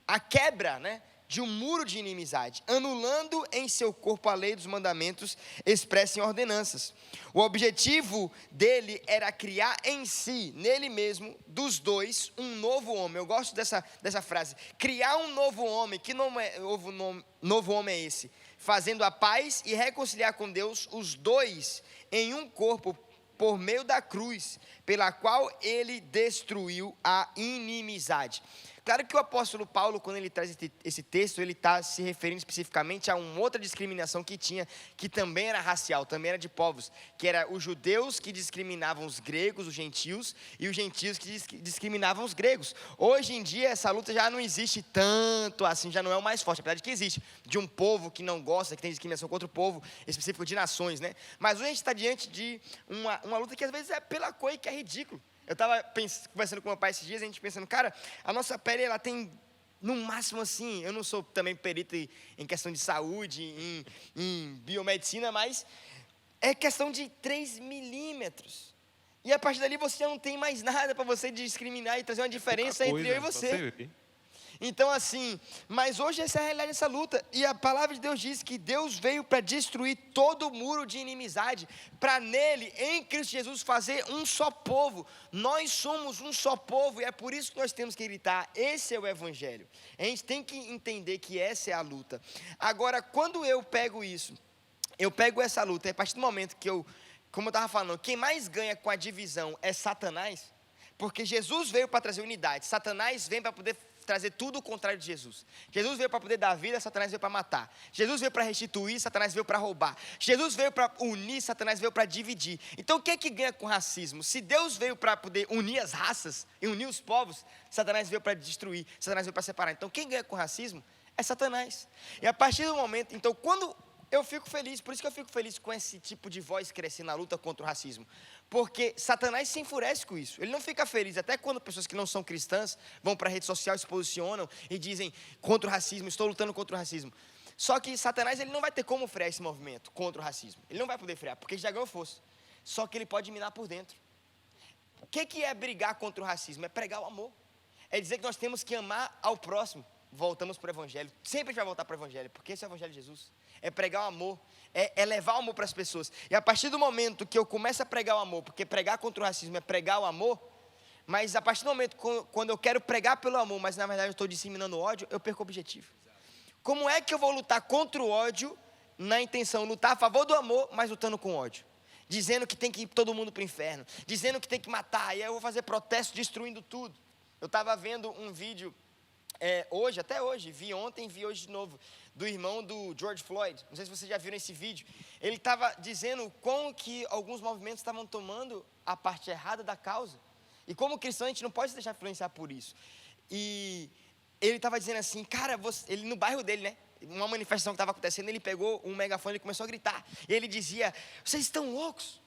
a quebra, né, de um muro de inimizade, anulando em seu corpo a lei dos mandamentos expressa em ordenanças. O objetivo dele era criar em si, nele mesmo, dos dois, um novo homem. Eu gosto dessa frase, criar um novo homem. Que novo homem é esse? Fazendo a paz e reconciliar com Deus os dois em um corpo, por meio da cruz, pela qual ele destruiu a inimizade. Claro que o apóstolo Paulo, quando ele traz esse texto, ele está se referindo especificamente a uma outra discriminação que tinha, que também era racial, também era de povos, que era os judeus que discriminavam os gregos, os gentios, e os gentios que discriminavam os gregos. Hoje em dia, essa luta já não existe tanto assim, já não é o mais forte, apesar de que existe, de um povo que não gosta, que tem discriminação contra o povo específico de nações, né? Mas hoje a gente está diante de uma luta que às vezes é pela coisa que é ridículo. Eu estava conversando com meu pai esses dias, a gente pensando, cara, a nossa pele, ela tem, no máximo assim, eu não sou também perito em questão de saúde, em biomedicina, mas é questão de 3 milímetros. E a partir dali você já não tem mais nada para você discriminar e trazer uma diferença entre eu e você. Então assim, mas hoje essa é a realidade dessa luta, e a palavra de Deus diz que Deus veio para destruir todo o muro de inimizade, para nele, em Cristo Jesus, fazer um só povo. Nós somos um só povo, e é por isso que nós temos que gritar, esse é o evangelho. A gente tem que entender que essa é a luta. Agora, quando eu pego isso, eu pego essa luta, e a partir do momento que como eu estava falando, quem mais ganha com a divisão é Satanás, porque Jesus veio para trazer unidade, Satanás vem para poder trazer tudo o contrário de Jesus. Jesus veio para poder dar vida, Satanás veio para matar. Jesus veio para restituir, Satanás veio para roubar. Jesus veio para unir, Satanás veio para dividir. Então quem é que ganha com racismo? Se Deus veio para poder unir as raças e unir os povos, Satanás veio para destruir, Satanás veio para separar. Então quem ganha com racismo é Satanás. E a partir do momento, então quando eu fico feliz, por isso que eu fico feliz com esse tipo de voz crescer na luta contra o racismo. Porque Satanás se enfurece com isso. Ele não fica feliz, até quando pessoas que não são cristãs vão para a rede social, se posicionam e dizem contra o racismo, estou lutando contra o racismo. Só que Satanás ele não vai ter como frear esse movimento contra o racismo. Ele não vai poder frear, porque já ganhou força. Só que ele pode minar por dentro. O que é brigar contra o racismo? É pregar o amor. É dizer que nós temos que amar ao próximo. Voltamos para o Evangelho. Sempre a gente vai voltar para o Evangelho, porque esse é o Evangelho de Jesus. É pregar o amor, é levar o amor para as pessoas. E a partir do momento que eu começo a pregar o amor, porque pregar contra o racismo é pregar o amor, mas a partir do momento quando eu quero pregar pelo amor, mas na verdade eu estou disseminando ódio, eu perco o objetivo. Como é que eu vou lutar contra o ódio na intenção, lutar a favor do amor, mas lutando com ódio? Dizendo que tem que ir todo mundo para o inferno, dizendo que tem que matar, e aí eu vou fazer protesto destruindo tudo. Eu estava vendo um vídeo até hoje, vi ontem, vi hoje de novo, do irmão do George Floyd. Não sei se vocês já viram esse vídeo. Ele estava dizendo como que alguns movimentos estavam tomando a parte errada da causa. E como cristão a gente não pode se deixar influenciar por isso. E ele estava dizendo assim, cara, ele no bairro dele, né? Uma manifestação que estava acontecendo, ele pegou um megafone e começou a gritar. E ele dizia, vocês estão loucos?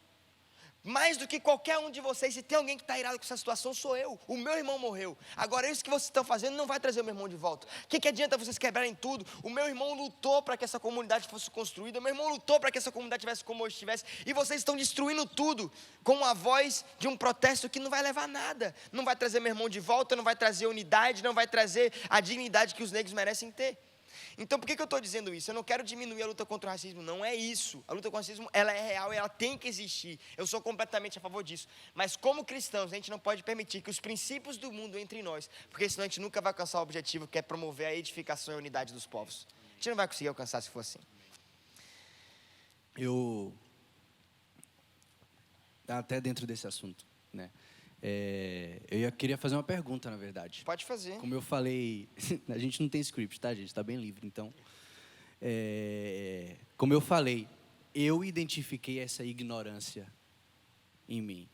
Mais do que qualquer um de vocês, se tem alguém que está irado com essa situação, sou eu. O meu irmão morreu. Agora, isso que vocês estão fazendo não vai trazer o meu irmão de volta. O que adianta vocês quebrarem tudo? O meu irmão lutou para que essa comunidade fosse construída. O meu irmão lutou para que essa comunidade tivesse como hoje tivesse. E vocês estão destruindo tudo com a voz de um protesto que não vai levar a nada. Não vai trazer meu irmão de volta, não vai trazer unidade, não vai trazer a dignidade que os negros merecem ter. Então, por que eu estou dizendo isso? Eu não quero diminuir a luta contra o racismo, não é isso. A luta contra o racismo, ela é real e ela tem que existir. Eu sou completamente a favor disso. Mas como cristãos, a gente não pode permitir que os princípios do mundo entrem em nós, porque senão a gente nunca vai alcançar o objetivo, que é promover a edificação e a unidade dos povos. A gente não vai conseguir alcançar se for assim. Até dentro desse assunto, né? Queria fazer uma pergunta, na verdade. Pode fazer. Como eu falei, a gente não tem script, tá, gente? Está bem livre, então. Como eu falei, eu identifiquei essa ignorância em mim,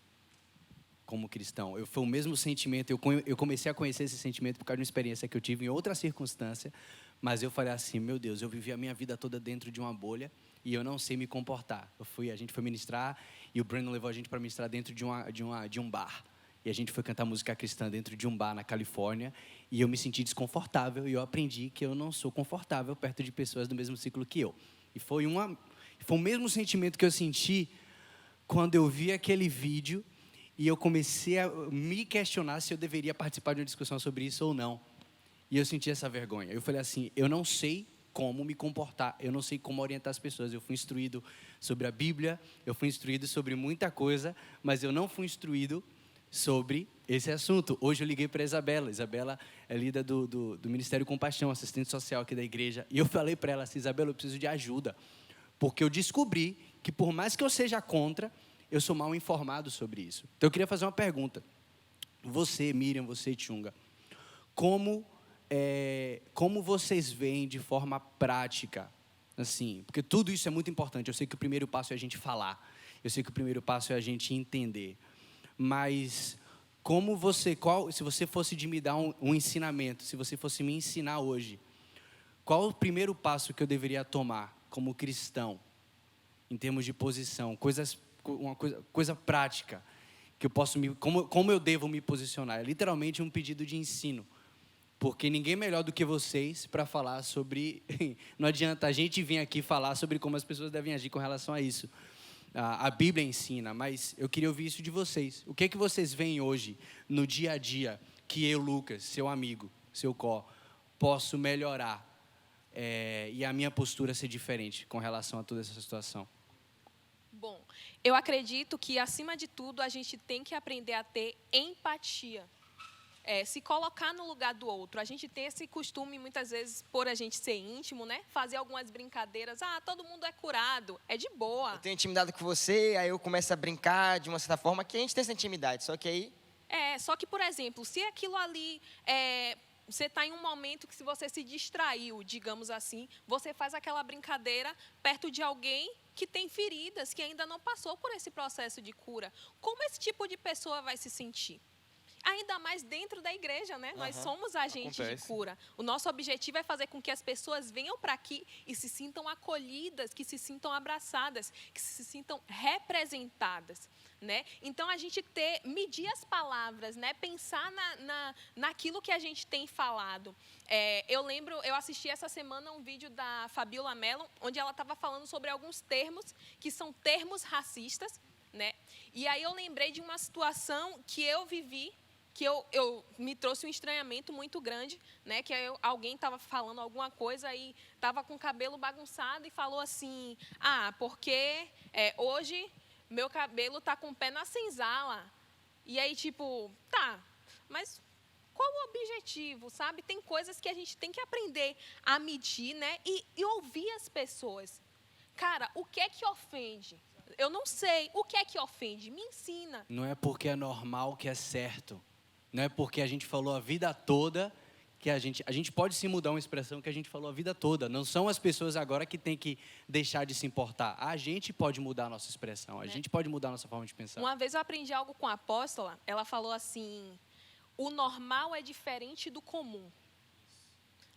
como cristão. Foi o mesmo sentimento, eu comecei a conhecer esse sentimento por causa de uma experiência que eu tive em outra circunstância, mas eu falei assim, meu Deus, eu vivi a minha vida toda dentro de uma bolha e eu não sei me comportar. A gente foi ministrar e o Brandon levou a gente para ministrar dentro de um bar. E a gente foi cantar música cristã dentro de um bar na Califórnia. E eu me senti desconfortável. E eu aprendi que eu não sou confortável perto de pessoas do mesmo ciclo que eu. E foi o mesmo sentimento que eu senti quando eu vi aquele vídeo. E eu comecei a me questionar se eu deveria participar de uma discussão sobre isso ou não. E eu senti essa vergonha. Eu falei assim, eu não sei como me comportar. Eu não sei como orientar as pessoas. Eu fui instruído sobre a Bíblia. Eu fui instruído sobre muita coisa. Mas eu não fui instruído sobre esse assunto. Hoje eu liguei para a Isabela. Isabela é líder do Ministério Compaixão, assistente social aqui da igreja. E eu falei para ela assim, Isabela, eu preciso de ajuda. Porque eu descobri que por mais que eu seja contra, eu sou mal informado sobre isso. Então eu queria fazer uma pergunta. Você, Miriam, você, Tchunga, como vocês veem de forma prática, assim, porque tudo isso é muito importante. Eu sei que o primeiro passo é a gente falar. Eu sei que o primeiro passo é a gente entender. Mas se você fosse de me dar um ensinamento, se você fosse me ensinar hoje, qual o primeiro passo que eu deveria tomar como cristão, em termos de posição, uma coisa prática, que eu posso como eu devo me posicionar? É literalmente um pedido de ensino, porque ninguém melhor do que vocês para falar sobre. Não adianta a gente vir aqui falar sobre como as pessoas devem agir com relação a isso. A Bíblia ensina, mas eu queria ouvir isso de vocês. O que é que vocês veem hoje, no dia a dia, que eu, Lucas, seu amigo, seu posso melhorar e a minha postura ser diferente com relação a toda essa situação? Bom, eu acredito que, acima de tudo, a gente tem que aprender a ter empatia. Se colocar no lugar do outro. A gente tem esse costume, muitas vezes, por a gente ser íntimo, né? Fazer algumas brincadeiras. Todo mundo é curado, é de boa. Eu tenho intimidade com você, aí eu começo a brincar de uma certa forma, que a gente tem essa intimidade, só que aí... Só que, por exemplo, se aquilo ali... você está em um momento que, se você se distraiu, digamos assim, você faz aquela brincadeira perto de alguém que tem feridas, que ainda não passou por esse processo de cura. Como esse tipo de pessoa vai se sentir? ainda mais dentro da igreja, né? Nós somos agentes de Acontece. cura. O nosso objetivo é fazer com que as pessoas venham para aqui e se sintam acolhidas, que se sintam abraçadas, que se sintam representadas, né? Então, a gente medir as palavras, né? Pensar naquilo que a gente tem falado. Eu assisti essa semana um vídeo da Fabiola Mello, onde ela estava falando sobre alguns termos que são termos racistas, né? E aí eu lembrei de uma situação que eu vivi, que eu me trouxe um estranhamento muito grande, né? Que alguém estava falando alguma coisa e estava com o cabelo bagunçado e falou assim: porque hoje meu cabelo está com o pé na senzala. E aí, tipo, mas qual o objetivo, sabe? Tem coisas que a gente tem que aprender a medir, né? E ouvir as pessoas. Cara, o que é que ofende? Eu não sei. O que é que ofende? Me ensina. Não é porque é normal que é certo. Não é porque a gente falou a vida toda que a gente pode sim mudar uma expressão que a gente falou a vida toda. Não são as pessoas agora que têm que deixar de se importar. A gente pode mudar a nossa expressão. A gente pode mudar a nossa forma de pensar. Uma vez eu aprendi algo com a apóstola. Ela falou assim: o normal é diferente do comum,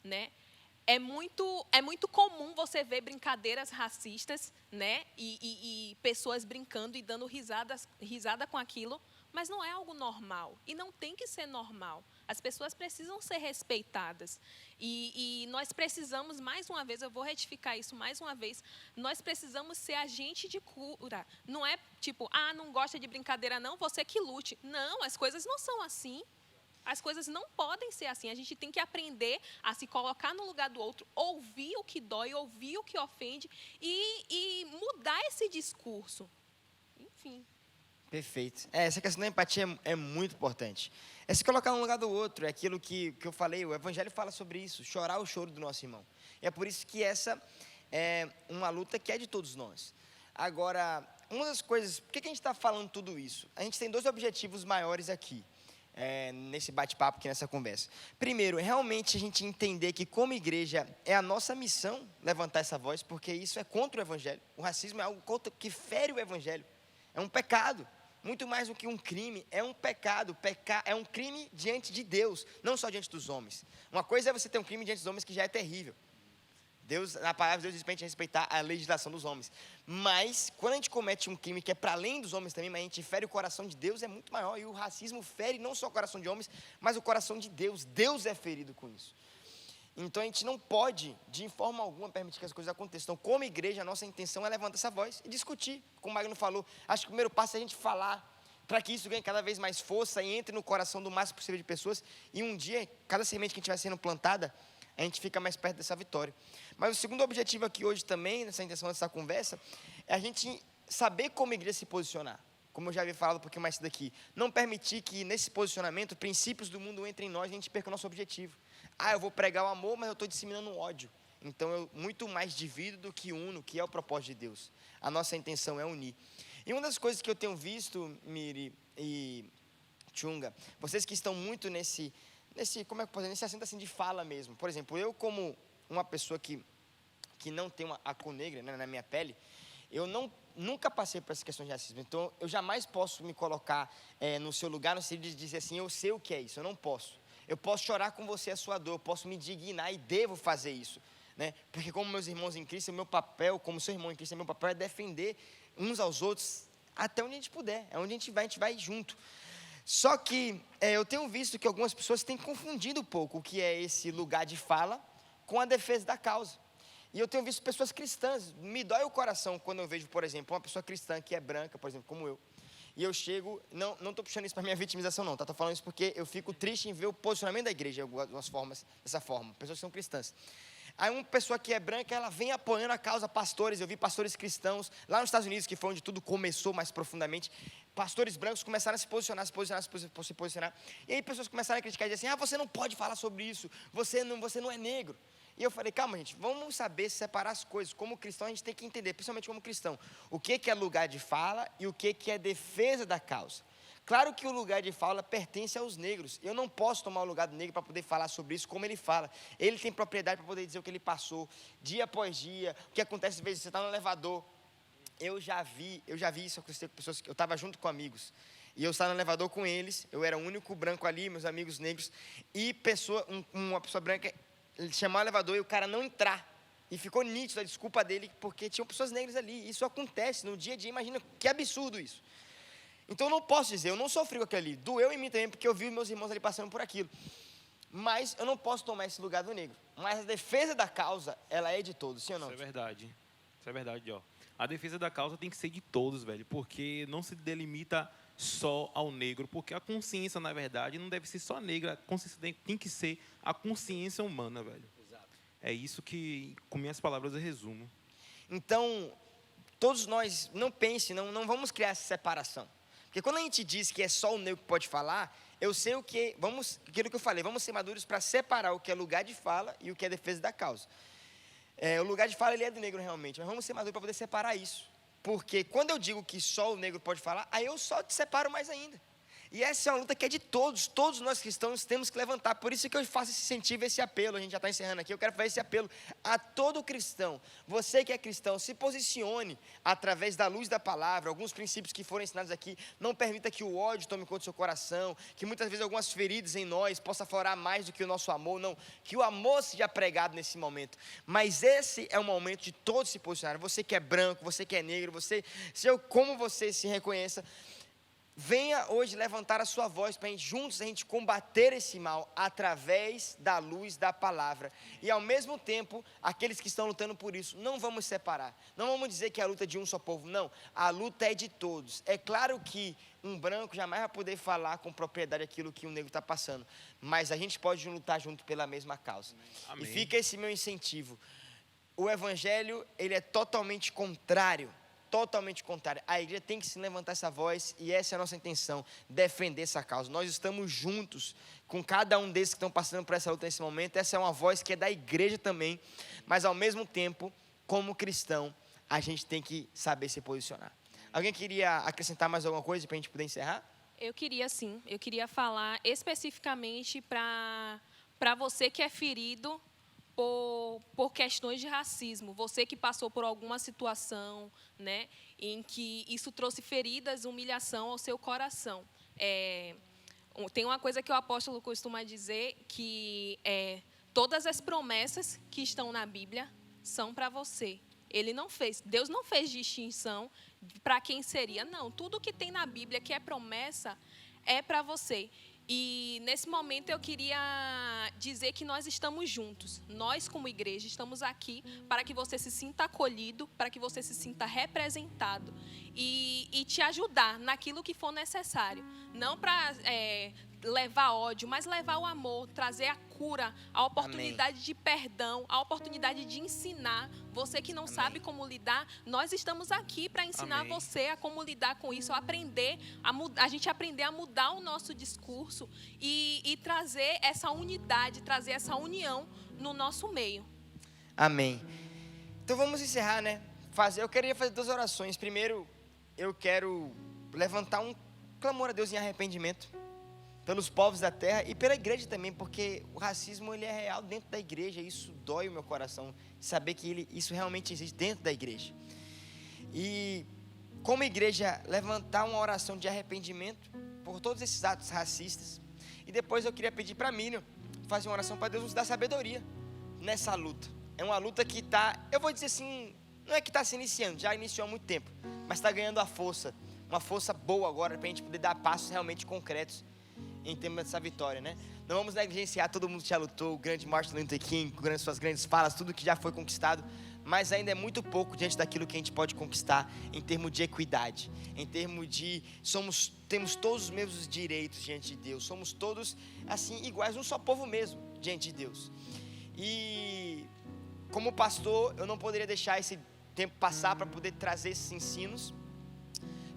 né? É muito comum você ver brincadeiras racistas, né? E pessoas brincando e dando risada com aquilo, mas não é algo normal. E não tem que ser normal. As pessoas precisam ser respeitadas. E nós precisamos, mais uma vez, eu vou retificar isso mais uma vez, nós precisamos ser agente de cura. Não é tipo, não gosta de brincadeira não, você que lute. Não, as coisas não são assim. As coisas não podem ser assim. A gente tem que aprender a se colocar no lugar do outro, ouvir o que dói, ouvir o que ofende e mudar esse discurso. Enfim. Perfeito. Essa questão da empatia é muito importante. É se colocar no lugar do outro. É aquilo que eu falei, o Evangelho fala sobre isso. Chorar o choro do nosso irmão. E é por isso que essa é uma luta que é de todos nós. Agora, uma das coisas... Por que a gente está falando tudo isso? A gente tem 2 objetivos maiores aqui. Nesse bate-papo aqui, nessa conversa. Primeiro, realmente a gente entender que como igreja é a nossa missão levantar essa voz, porque isso é contra o Evangelho. O racismo é algo que fere o Evangelho. É um pecado. Muito mais do que um crime, é um pecado. É um crime diante de Deus, não só diante dos homens. Uma coisa é você ter um crime diante dos homens que já é terrível. Deus, na palavra de Deus, diz para a gente respeitar a legislação dos homens. Mas, quando a gente comete um crime que é para além dos homens também, mas a gente fere o coração de Deus, é muito maior. E o racismo fere não só o coração de homens, mas o coração de Deus. Deus é ferido com isso. Então, a gente não pode, de forma alguma, permitir que as coisas aconteçam. Então, como igreja, a nossa intenção é levantar essa voz e discutir. Como o Magno falou, acho que o primeiro passo é a gente falar, para que isso ganhe cada vez mais força e entre no coração do máximo possível de pessoas. E um dia, cada semente que a gente vai sendo plantada, a gente fica mais perto dessa vitória. Mas o segundo objetivo aqui hoje também, nessa intenção dessa conversa, é a gente saber como a igreja se posicionar. Como eu já havia falado um pouquinho mais daqui. Não permitir que nesse posicionamento, princípios do mundo entrem em nós e a gente perca o nosso objetivo. Eu vou pregar o amor, mas eu estou disseminando o ódio. Então eu muito mais divido do que uno, que é o propósito de Deus. A nossa intenção é unir. E uma das coisas que eu tenho visto, Miri e Chunga, vocês que estão muito nesse nesse assunto assim de fala mesmo. Por exemplo, eu como uma pessoa que não tem a cor negra, né, na minha pele, eu nunca passei por essa questão de racismo. Então, eu jamais posso me colocar no seu lugar, no sentido de dizer assim, eu sei o que é isso, eu não posso. Eu posso chorar com você a sua dor, eu posso me indignar e devo fazer isso. Né? Porque como meus irmãos em Cristo, meu papel, como seu irmão em Cristo, meu papel é defender uns aos outros até onde a gente puder. É onde a gente vai junto. Só que eu tenho visto que algumas pessoas têm confundido um pouco o que é esse lugar de fala com a defesa da causa. E eu tenho visto pessoas cristãs, me dói o coração quando eu vejo, por exemplo, uma pessoa cristã que é branca, por exemplo, como eu, e eu chego, não estou puxando isso para minha vitimização não, estou falando isso porque eu fico triste em ver o posicionamento da igreja de algumas formas, dessa forma, pessoas que são cristãs. Aí uma pessoa que é branca, ela vem apoiando a causa, pastores, eu vi pastores cristãos, lá nos Estados Unidos, que foi onde tudo começou mais profundamente, pastores brancos começaram a se posicionar, e aí pessoas começaram a criticar e dizer assim, você não pode falar sobre isso, você não é negro. E eu falei, calma gente, vamos saber separar as coisas. Como cristão a gente tem que entender, principalmente como cristão, o que é lugar de fala e o que é defesa da causa. Claro que o lugar de fala pertence aos negros. Eu não posso tomar o lugar do negro para poder falar sobre isso como ele fala. Ele tem propriedade para poder dizer o que ele passou, dia após dia, o que acontece às vezes você está no elevador. Eu já vi isso acontecer com pessoas que eu estava junto com amigos. E eu estava no elevador com eles, eu era o único branco ali, meus amigos negros, e uma pessoa branca chamou o elevador e o cara não entrar. E ficou nítido a desculpa dele, porque tinham pessoas negras ali. Isso acontece no dia a dia, imagina que absurdo isso. Então eu não posso dizer, eu não sofri com aquilo ali. Doeu em mim também, porque eu vi meus irmãos ali passando por aquilo. Mas eu não posso tomar esse lugar do negro. Mas a defesa da causa, ela é de todos, sim ou não? Isso é verdade, ó. A defesa da causa tem que ser de todos, velho, porque não se delimita só ao negro, porque a consciência, na verdade, não deve ser só negra, a consciência tem que ser a consciência humana, velho. Exato. É isso que, com minhas palavras, eu resumo. Então, todos nós, não pense, não vamos criar essa separação. Porque quando a gente diz que é só o negro que pode falar, eu sei aquilo que eu falei, vamos ser maduros para separar o que é lugar de fala e o que é defesa da causa. O lugar de fala ele é do negro realmente, mas vamos ser maduros para poder separar isso. Porque quando eu digo que só o negro pode falar, aí eu só te separo mais ainda. E essa é uma luta que é de todos nós cristãos temos que levantar. Por isso que eu faço esse incentivo, esse apelo. A gente já está encerrando aqui, eu quero fazer esse apelo a todo cristão. Você que é cristão, se posicione através da luz da palavra, alguns princípios que foram ensinados aqui. Não permita que o ódio tome conta do seu coração, que muitas vezes algumas feridas em nós possam aflorar mais do que o nosso amor. Não, que o amor seja pregado nesse momento. Mas esse é o momento de todos se posicionarem. Você que é branco, você que é negro, como você se reconheça. Venha hoje levantar a sua voz para juntos a gente combater esse mal através da luz da palavra. E ao mesmo tempo, aqueles que estão lutando por isso, não vamos separar. Não vamos dizer que é a luta de um só povo, não. A luta é de todos. É claro que um branco jamais vai poder falar com propriedade aquilo que um negro está passando. Mas a gente pode lutar junto pela mesma causa. Amém. E fica esse meu incentivo. O evangelho, ele é totalmente contrário. Totalmente contrário. A igreja tem que se levantar essa voz e essa é a nossa intenção, defender essa causa. Nós estamos juntos com cada um desses que estão passando por essa luta nesse momento. Essa é uma voz que é da igreja também, mas ao mesmo tempo, como cristão, a gente tem que saber se posicionar. Alguém queria acrescentar mais alguma coisa para a gente poder encerrar? Eu queria sim, eu queria falar especificamente para você que é ferido por questões de racismo, você que passou por alguma situação, né, em que isso trouxe feridas, humilhação ao seu coração. Tem uma coisa que o apóstolo costuma dizer, que todas as promessas que estão na Bíblia são para você. Deus não fez distinção para quem seria, não. Tudo que tem na Bíblia que é promessa é para você. E nesse momento eu queria dizer que nós estamos juntos. Nós, como igreja, estamos aqui para que você se sinta acolhido, para que você se sinta representado e te ajudar naquilo que for necessário. Não para levar ódio, mas levar o amor, trazer a cura, a oportunidade Amém. De perdão, a oportunidade de ensinar. Você que não Amém. Sabe como lidar, nós estamos aqui para ensinar Amém. Você a como lidar com isso, a gente aprender a mudar o nosso discurso e trazer essa unidade, trazer essa união no nosso meio. Amém. Então vamos encerrar, né? Eu queria fazer 2 orações. Primeiro, eu quero levantar um clamor a Deus em arrependimento pelos povos da terra e pela igreja também, porque o racismo ele é real dentro da igreja. Isso dói o meu coração, saber que isso realmente existe dentro da igreja. E como igreja, levantar uma oração de arrependimento por todos esses atos racistas. E depois eu queria pedir para Miriam fazer uma oração para Deus nos dar sabedoria nessa luta. É uma luta que está, eu vou dizer assim, não é que está se iniciando, já iniciou há muito tempo, mas está ganhando a força, uma força boa agora para a gente poder dar passos realmente concretos em termos dessa vitória, né? Não vamos negligenciar todo mundo que já lutou, o grande Martin Luther King, com suas grandes falas, tudo que já foi conquistado, mas ainda é muito pouco diante daquilo que a gente pode conquistar em termos de equidade, em termos de temos todos os mesmos direitos diante de Deus, somos todos assim iguais, um só povo mesmo diante de Deus. E como pastor, eu não poderia deixar esse tempo passar para poder trazer esses ensinos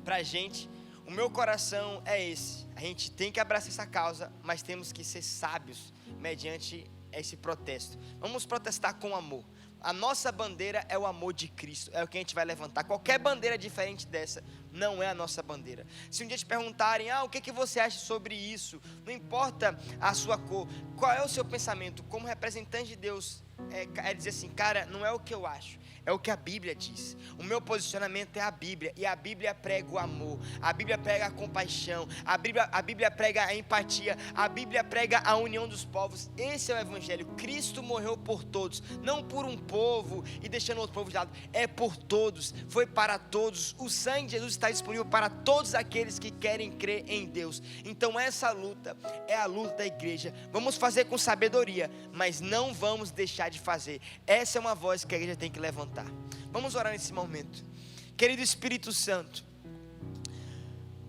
para a gente. O meu coração é esse. A gente tem que abraçar essa causa, mas temos que ser sábios mediante esse protesto. Vamos protestar com amor. A nossa bandeira é o amor de Cristo, é o que a gente vai levantar. Qualquer bandeira diferente dessa não é a nossa bandeira. Se um dia te perguntarem, o que você acha sobre isso? Não importa a sua cor, qual é o seu pensamento? Como representante de Deus é dizer assim, cara, não é o que eu acho, é o que a Bíblia diz. O meu posicionamento é a Bíblia, e a Bíblia prega o amor, a Bíblia prega a compaixão, a Bíblia prega a empatia, a Bíblia prega a união dos povos. Esse é o Evangelho. Cristo morreu por todos, não por um povo e deixando outro povo de lado, é por todos, foi para todos. O sangue de Jesus está disponível para todos aqueles que querem crer em Deus. Então essa luta é a luta da igreja. Vamos fazer com sabedoria, mas não vamos deixar de fazer. Essa é uma voz que a igreja tem que levantar. Vamos orar nesse momento. Querido Espírito Santo,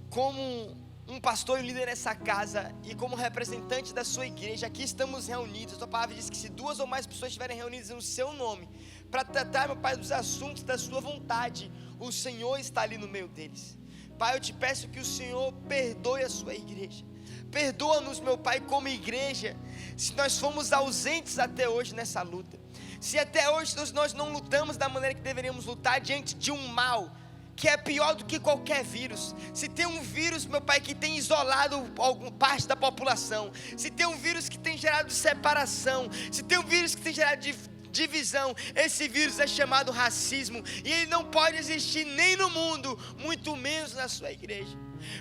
como um pastor e líder nessa casa e como representante da sua igreja, aqui estamos reunidos. A tua palavra diz que se 2 ou mais pessoas estiverem reunidas no seu nome para tratar, meu Pai, dos assuntos da sua vontade, o Senhor está ali no meio deles. Pai, eu te peço que o Senhor perdoe a sua igreja. Perdoa-nos, meu Pai, como igreja, se nós fomos ausentes até hoje nessa luta. Se até hoje nós não lutamos da maneira que deveríamos lutar diante de um mal que é pior do que qualquer vírus. Se tem um vírus, meu Pai, que tem isolado alguma parte da população, se tem um vírus que tem gerado separação, se tem um vírus que tem gerado divisão, esse vírus é chamado racismo, e ele não pode existir nem no mundo, muito menos na sua igreja.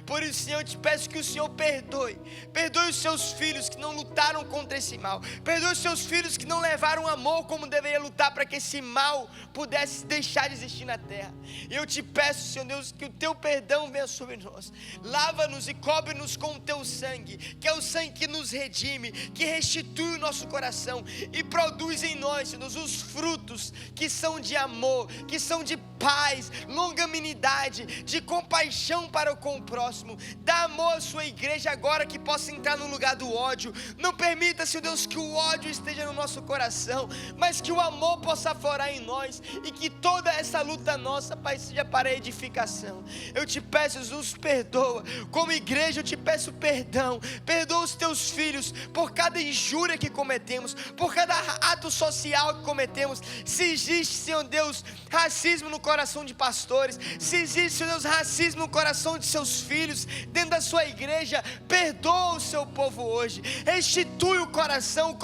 Por isso, Senhor, eu te peço que o Senhor perdoe os seus filhos que não lutaram contra esse mal, perdoe os seus filhos que não levaram amor como deveria lutar para que esse mal pudesse deixar de existir na terra. E eu te peço, Senhor Deus, que o teu perdão venha sobre nós, lava-nos e cobre-nos com o teu sangue, que é o sangue que nos redime, que restitui o nosso coração e produz em nós, Senhor Deus, os frutos que são de amor, que são de paz, longanimidade, de compaixão para com o próximo. Dá amor à sua igreja agora, que possa entrar no lugar do ódio. Não permita, Senhor Deus, que o ódio esteja no nosso coração, mas que o amor possa aflorar em nós, e que toda essa luta nossa, Pai, seja para edificação. Eu te peço, Jesus, perdoa. Como igreja eu te peço perdão. Perdoa os teus filhos por cada injúria que cometemos, por cada ato social que cometemos. Se existe, Senhor Deus, racismo no coração de pastores, se existe, Senhor Deus, racismo no coração de seus filhos, dentro da sua igreja, perdoa o seu povo hoje, restitui o coração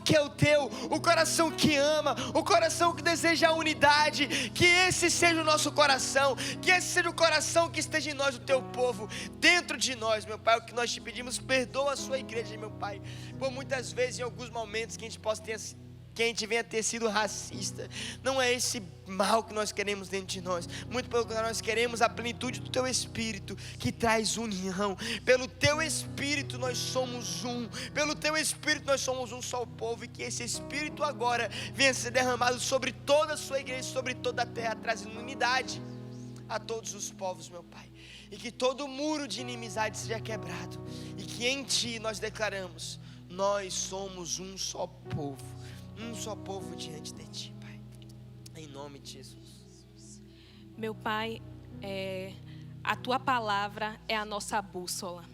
que é o teu, o coração que ama, o coração que deseja a unidade. Que esse seja o nosso coração, que esse seja o coração que esteja em nós, o teu povo, dentro de nós, meu Pai. É o que nós te pedimos. Perdoa a sua igreja, meu Pai, por muitas vezes, em alguns momentos, que a gente venha ter sido racista. Não é esse mal que nós queremos dentro de nós, muito pelo contrário, nós queremos a plenitude do teu Espírito, que traz união. Pelo teu Espírito nós somos um, pelo teu Espírito nós somos um só povo, e que esse Espírito agora venha ser derramado sobre toda a sua igreja, sobre toda a terra, trazendo unidade a todos os povos, meu Pai, e que todo muro de inimizade seja quebrado, e que em Ti nós declaramos: nós somos um só povo diante de Ti, Pai, em nome de Jesus. Meu Pai, a Tua palavra é a nossa bússola.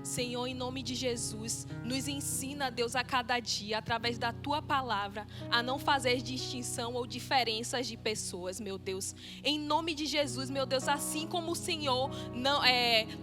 Senhor, em nome de Jesus, nos ensina, Deus, a cada dia, através da Tua palavra, a não fazer distinção ou diferenças de pessoas, meu Deus. Em nome de Jesus, meu Deus, assim como o Senhor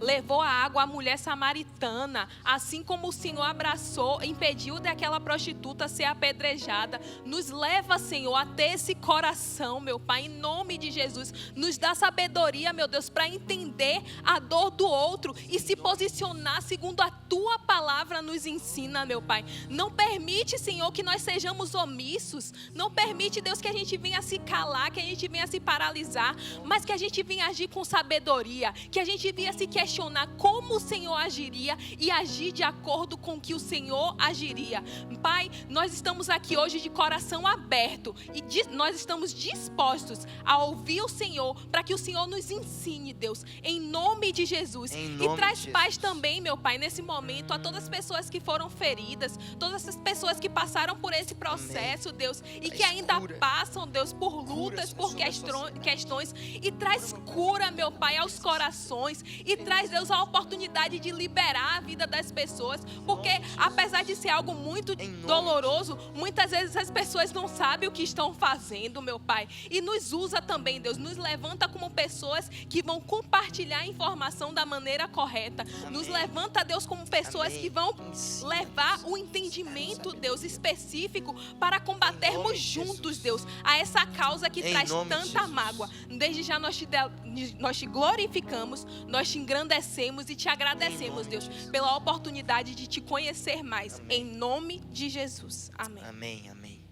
levou a água à mulher samaritana, assim como o Senhor abraçou, impediu daquela prostituta ser apedrejada, nos leva, Senhor, a ter esse coração, meu Pai, em nome de Jesus. Nos dá sabedoria, meu Deus, para entender a dor do outro e se posicionar segundo a Tua palavra nos ensina, meu Pai. Não permite, Senhor, que nós sejamos omissos. Não permite, Deus, que a gente venha se calar, que a gente venha se paralisar, mas que a gente venha agir com sabedoria, que a gente venha se questionar como o Senhor agiria e agir de acordo com o que o Senhor agiria. Pai, nós estamos aqui hoje de coração aberto e nós estamos dispostos a ouvir o Senhor, para que o Senhor nos ensine, Deus, em nome de Jesus. E traz paz também, meu Pai, nesse momento, a todas as pessoas que foram feridas, todas as pessoas que passaram por esse processo, Deus, e que ainda passam, Deus, por lutas, por questões, e traz cura, meu Pai, aos corações, e traz, Deus, a oportunidade de liberar a vida das pessoas, porque apesar de ser algo muito doloroso, muitas vezes as pessoas não sabem o que estão fazendo, meu Pai, e nos usa também, Deus, nos levanta como pessoas que vão compartilhar a informação da maneira correta, nos levanta levanta, Deus, como pessoas Amém. que vão Ensina-nos. levar o entendimento, Deus, específico para Em combatermos nome de juntos, Jesus. Deus, a essa causa que Em traz nome de tanta Jesus. mágoa. Desde já nós te glorificamos, nós te engrandecemos e te agradecemos, nome Deus, de Jesus. pela oportunidade de te conhecer mais. Amém. Em nome de Jesus. Amém. Amém, amém.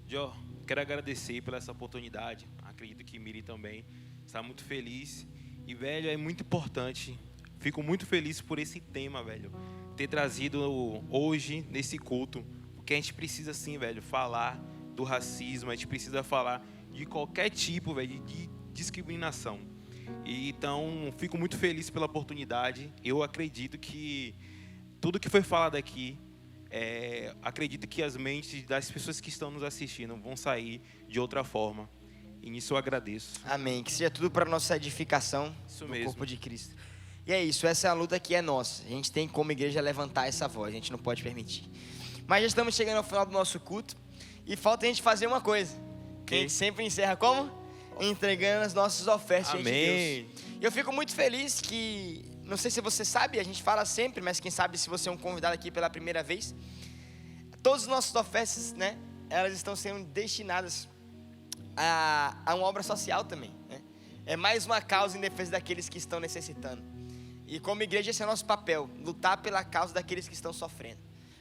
Jó, quero agradecer por essa oportunidade. Acredito que Miri também está muito feliz. E, velho, é muito importante. Fico muito feliz por esse tema, velho. Ter trazido hoje nesse culto. Porque a gente precisa, sim, velho, falar do racismo. A gente precisa falar de qualquer tipo, velho, de discriminação. E, então, fico muito feliz pela oportunidade. Eu acredito que tudo que foi falado aqui, acredito que as mentes das pessoas que estão nos assistindo vão sair de outra forma. E nisso eu agradeço. Amém. Que seja tudo para nossa edificação Isso do mesmo. corpo de Cristo. E é isso, essa é a luta que é nossa. A gente tem como igreja levantar essa voz, a gente não pode permitir. Mas já estamos chegando ao final do nosso culto e falta a gente fazer uma coisa. Que a gente sempre encerra como? Entregando as nossas ofertas diante de Amém. Deus. E eu fico muito feliz que, não sei se você sabe, a gente fala sempre, mas quem sabe se você é um convidado aqui pela primeira vez, todas as nossas ofertas, né, elas estão sendo destinadas a uma obra social também, né? É mais uma causa em defesa daqueles que estão necessitando. E como igreja esse é o nosso papel, lutar pela causa daqueles que estão sofrendo.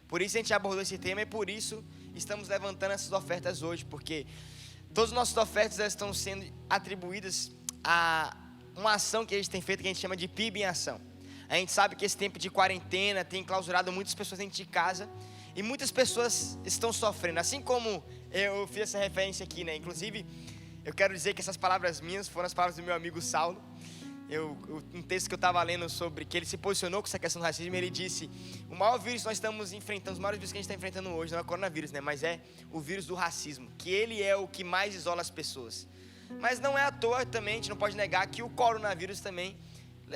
Por isso a gente abordou esse tema e por isso estamos levantando essas ofertas hoje, porque todas as nossas ofertas elas estão sendo atribuídas a uma ação que a gente tem feito que a gente chama de PIB em ação. A gente sabe que esse tempo de quarentena tem clausurado muitas pessoas dentro de casa e muitas pessoas estão sofrendo, assim como eu fiz essa referência aqui, né? Inclusive, eu quero dizer que essas palavras minhas foram as palavras do meu amigo Saulo. Um texto que eu estava lendo sobre que ele se posicionou com essa questão do racismo, ele disse: o maior vírus que nós estamos enfrentando, os maiores vírus que a gente está enfrentando hoje não é o coronavírus, né? Mas é o vírus do racismo, que ele é o que mais isola as pessoas. Mas não é à toa também, a gente não pode negar que o coronavírus também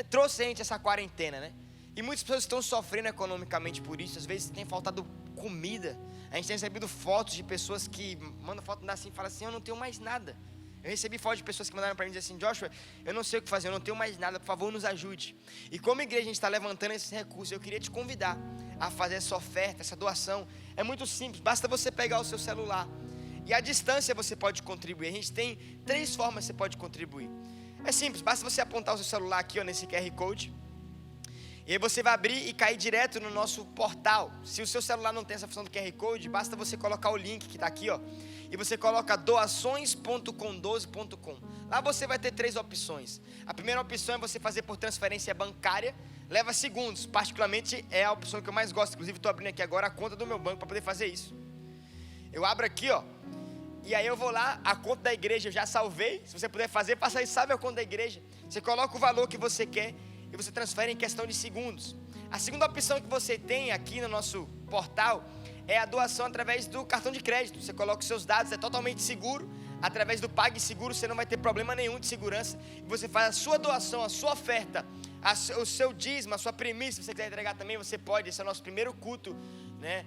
trouxe a gente essa quarentena, né? E muitas pessoas estão sofrendo economicamente por isso. Às vezes tem faltado comida. A gente tem recebido fotos de pessoas que mandam foto assim e falam assim: eu não tenho mais nada. Eu recebi fotos de pessoas que mandaram para mim dizer assim: Joshua, eu não sei o que fazer, eu não tenho mais nada, por favor nos ajude. E como igreja a gente está levantando esses recursos, eu queria te convidar a fazer essa oferta, essa doação. É muito simples, basta você pegar o seu celular e à distância você pode contribuir. A gente tem 3 formas que você pode contribuir. É simples, basta você apontar o seu celular aqui, ó, nesse QR Code. E aí você vai abrir e cair direto no nosso portal. Se o seu celular não tem essa função do QR Code, basta você colocar o link que está aqui, ó. E você coloca doações.com12.com. Lá você vai ter 3 opções. A primeira opção é você fazer por transferência bancária. Leva segundos, particularmente é a opção que eu mais gosto. Inclusive estou abrindo aqui agora a conta do meu banco para poder fazer isso. Eu abro aqui, ó. E aí eu vou lá, a conta da igreja eu já salvei. Se você puder fazer, faça isso, salve a conta da igreja. Você coloca o valor que você quer e você transfere em questão de segundos. A segunda opção que você tem aqui no nosso portal é a doação através do cartão de crédito. Você coloca os seus dados, é totalmente seguro. Através do PagSeguro você não vai ter problema nenhum de segurança. E você faz a sua doação, a sua oferta, o seu dízimo, a sua primícia. Se você quiser entregar também, você pode. Esse é o nosso primeiro culto, né,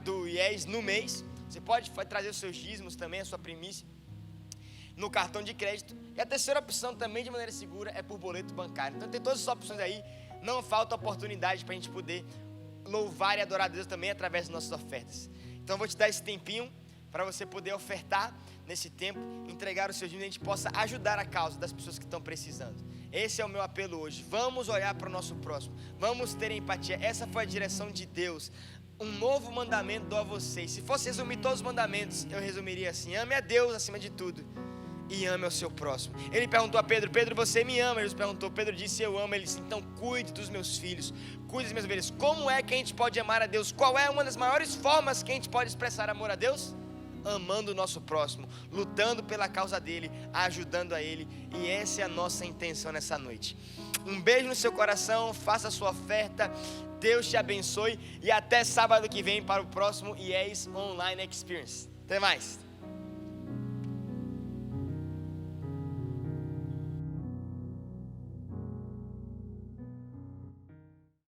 do IES no mês. Você pode trazer os seus dízimos também, a sua primícia, no cartão de crédito. E a terceira opção também de maneira segura é por boleto bancário. Então tem todas essas opções aí. Não falta oportunidade para a gente poder louvar e adorar a Deus também através das nossas ofertas. Então eu vou te dar esse tempinho para você poder ofertar nesse tempo, entregar os seus dízimos e a gente possa ajudar a causa das pessoas que estão precisando. Esse é o meu apelo hoje. Vamos olhar para o nosso próximo. Vamos ter empatia. Essa foi a direção de Deus. Um novo mandamento dou a vocês. Se fosse resumir todos os mandamentos, eu resumiria assim: ame a Deus acima de tudo e ame ao seu próximo. Ele perguntou a Pedro: Pedro, você me ama? Ele perguntou. Pedro disse: eu amo. Ele disse: então cuide dos meus filhos, cuide das minhas ovelhas. Como é que a gente pode amar a Deus? Qual é uma das maiores formas que a gente pode expressar amor a Deus? Amando o nosso próximo, lutando pela causa dele, ajudando a ele. E essa é a nossa intenção nessa noite. Um beijo no seu coração, faça a sua oferta. Deus te abençoe e até sábado que vem para o próximo IES Online Experience. Até mais.